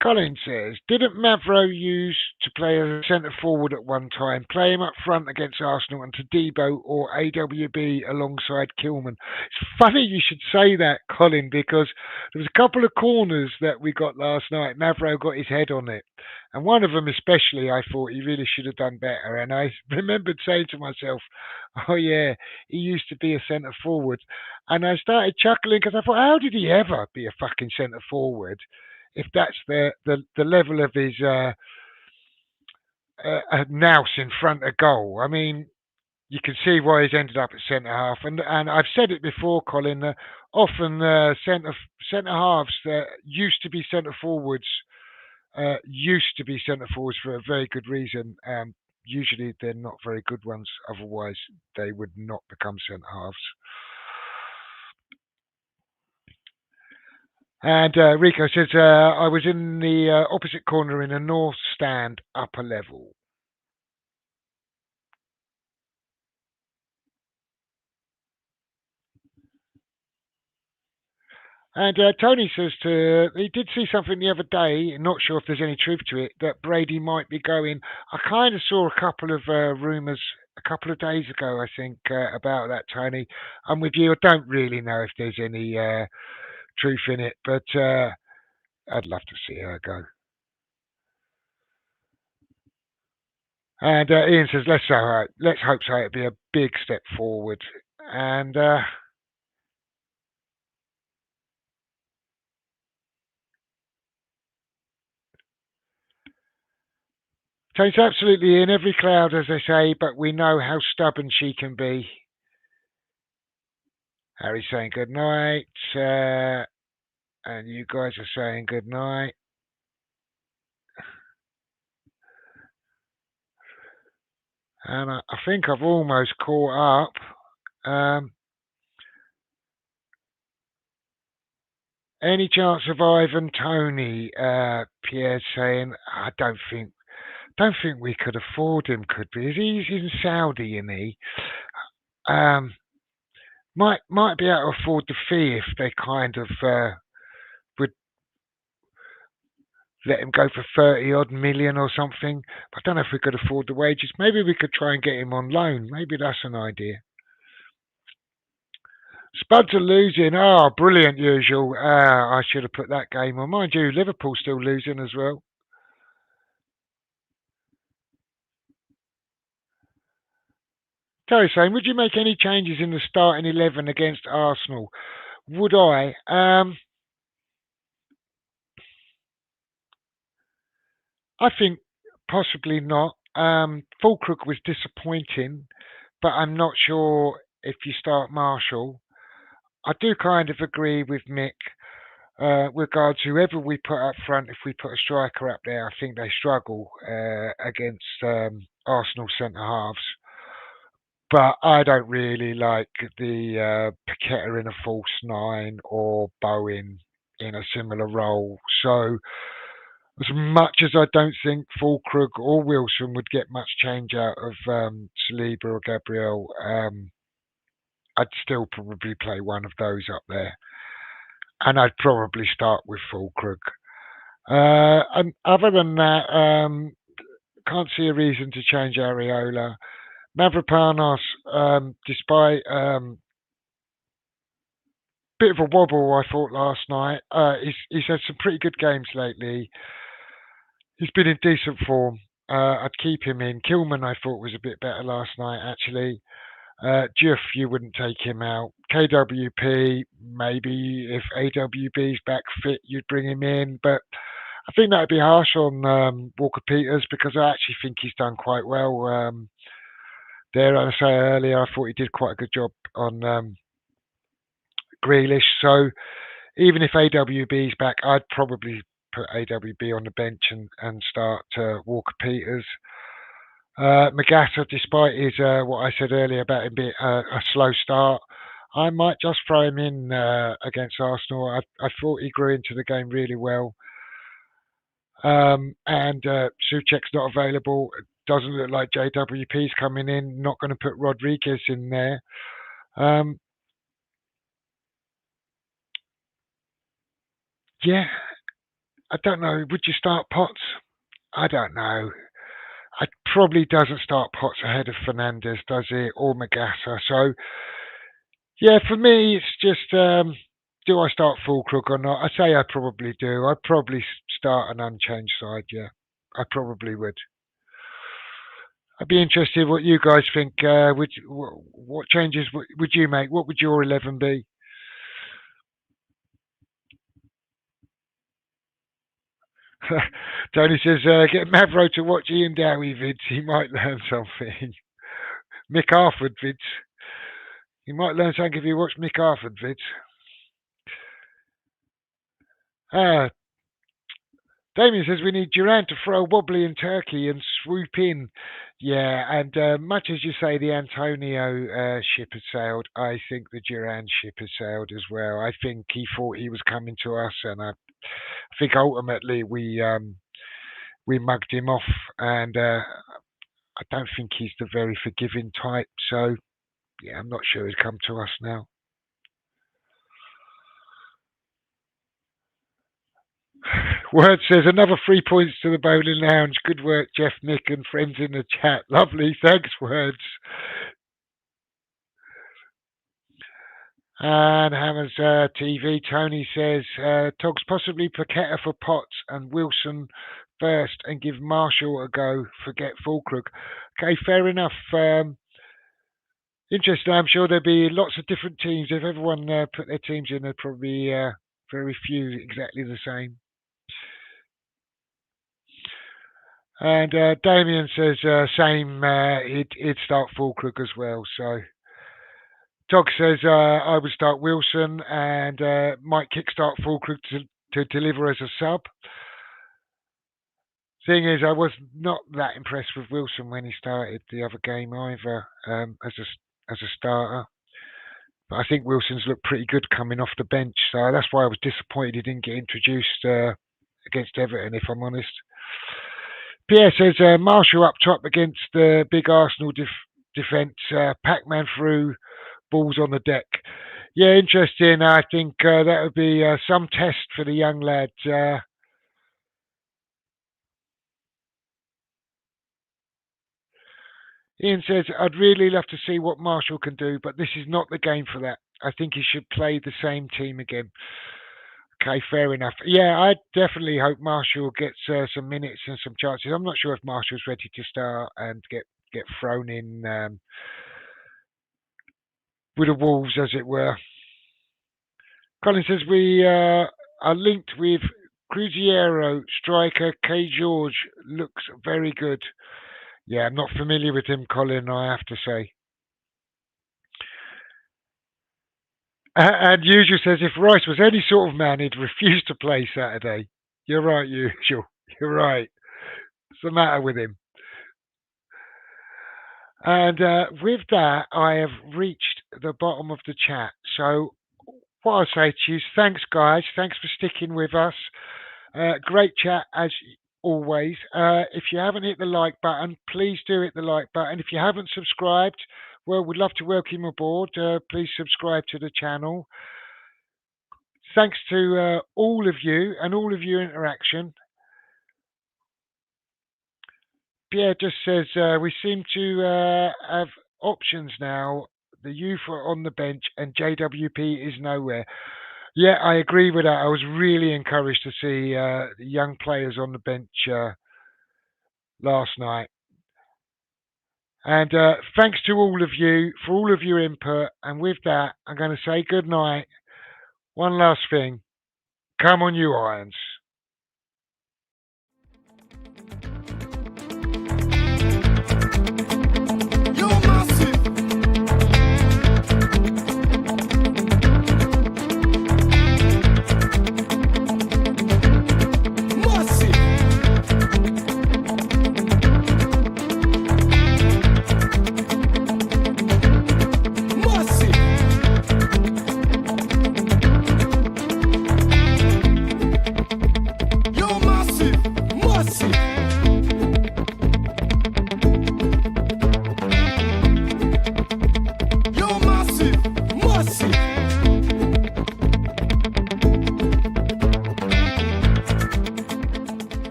Colin says, didn't Mavro used to play as a centre forward at one time, play him up front against Arsenal and Todibo or AWB alongside Kilman? It's funny you should say that, Colin, because there was a couple of corners that we got last night. Mavro got his head on it. And one of them especially, I thought he really should have done better. And I remembered saying to myself, oh yeah, he used to be a centre forward. And I started chuckling because I thought, how did he ever be a fucking centre forward? If that's the level of his nous in front of goal, I mean, you can see why he's ended up at centre half. And I've said it before, Colin. Often centre halves that used to be centre forwards for a very good reason. Usually they're not very good ones. Otherwise, they would not become centre halves. And Rico says, I was in the opposite corner in a north stand, upper level. And Tony says he did see something the other day, not sure if there's any truth to it, that Brady might be going. I kind of saw a couple of rumours a couple of days ago, I think, about that, Tony. I'm with you. I don't really know if there's any truth in it, but I'd love to see her go. And Ian says, let's hope so. It'd be a big step forward. And Tony's absolutely in every cloud, as they say, but we know how stubborn she can be. Harry's saying good night. And you guys are saying good night. And I think I've almost caught up. Any chance of Ivan Tony? Pierre's saying, I don't think we could afford him, could we? He's in Saudi, isn't he? Might be able to afford the fee if they kind of would let him go for 30 odd million or something. I don't know if we could afford the wages. Maybe we could try and get him on loan. Maybe that's an idea. Spuds are losing. Oh, brilliant, usual. I should have put that game on. Mind you, Liverpool's still losing as well. Terry saying, would you make any changes in the starting 11 against Arsenal? Would I? I think possibly not. Fulcrook was disappointing, but I'm not sure if you start Marshall. I do kind of agree with Mick. Regards whoever we put up front, if we put a striker up there, I think they struggle against Arsenal centre halves. But I don't really like the Paqueta in a false nine or Bowen in a similar role. So as much as I don't think Fulkrug or Wilson would get much change out of Saliba or Gabriel, I'd still probably play one of those up there. And I'd probably start with Fulkrug. And other than that, can't see a reason to change Areola. Mavropanos, despite bit of a wobble, I thought last night. He's had some pretty good games lately. He's been in decent form. I'd keep him in. Kilman, I thought, was a bit better last night, actually. Juff, you wouldn't take him out. KWP, maybe if AWB's back fit, you'd bring him in. But I think that'd be harsh on Walker Peters because I actually think he's done quite well there. As I say earlier, I thought he did quite a good job on Grealish. So even if AWB's back, I'd probably put AWB on the bench and start Walker Peters. Magassa, despite his what I said earlier about him being a slow start, I might just throw him in against Arsenal. I thought he grew into the game really well. And Souček's not available. It doesn't look like JWP's coming in. Not going to put Rodriguez in there. Yeah, I don't know. Would you start Potts? I don't know. It probably doesn't start Potts ahead of Fernandez, does it? Or Magassa. So, yeah, for me, it's just do I start Fulkrug or not? I say I probably do. I'd probably start an unchanged side, yeah. I probably would. I'd be interested what you guys think. What changes would you make? What would your 11 be? Tony says, get Mavro to watch Ian Dowie vids. He might learn something. Mick Arford vids. You might learn something if you watch Mick Arford vids. Damien says we need Duran to throw wobbly in Turkey and swoop in. Yeah, and much as you say the Antonio ship has sailed, I think the Duran ship has sailed as well. I think he thought he was coming to us, and I think ultimately we mugged him off, and I don't think he's the very forgiving type. So yeah, I'm not sure he's come to us now. Word says another 3 points to the Boleyn Lounge. Good work, Jeff, Nick, and friends in the chat. Lovely, thanks, Words. And Hammers TV, Tony says, Togs possibly Paqueta for Potts and Wilson first and give Marshall a go. Forget Fulkrug. Okay, fair enough. Interesting. I'm sure there'll be lots of different teams. If everyone put their teams in, there'd probably be very few exactly the same. And Damien says same. He'd start Fulkrug as well. So Tog says I would start Wilson and might kickstart Fulkrug to deliver as a sub. Thing is, I was not that impressed with Wilson when he started the other game either as a starter. But I think Wilson's looked pretty good coming off the bench, so that's why I was disappointed he didn't get introduced against Everton, if I'm honest. Pierre says Marshall up top against the big Arsenal defence. Pac-Man through, balls on the deck. Yeah, interesting. I think that would be some test for the young lad. Ian says, I'd really love to see what Marshall can do, but this is not the game for that. I think he should play the same team again. Okay, fair enough. Yeah, I definitely hope Marshall gets some minutes and some chances. I'm not sure if Marshall's ready to start and get thrown in with the wolves, as it were. Colin says we are linked with Cruzeiro striker K. George. Looks very good. Yeah, I'm not familiar with him, Colin, I have to say. And Usual says if Rice was any sort of man, he'd refuse to play Saturday. You're right, Usual. You're right. What's the matter with him? And with that, I have reached the bottom of the chat. So, what I say to you is thanks, guys. Thanks for sticking with us. Great chat as always. If you haven't hit the like button, please do hit the like button. If you haven't subscribed, well, we'd love to welcome you aboard. Please subscribe to the channel. Thanks to all of you and all of your interaction. Pierre just says we seem to have options now. The youth are on the bench and JWP is nowhere. Yeah, I agree with that. I was really encouraged to see the young players on the bench last night. And thanks to all of you for all of your input. And with that, I'm going to say good night. One last thing. Come on, you Irons.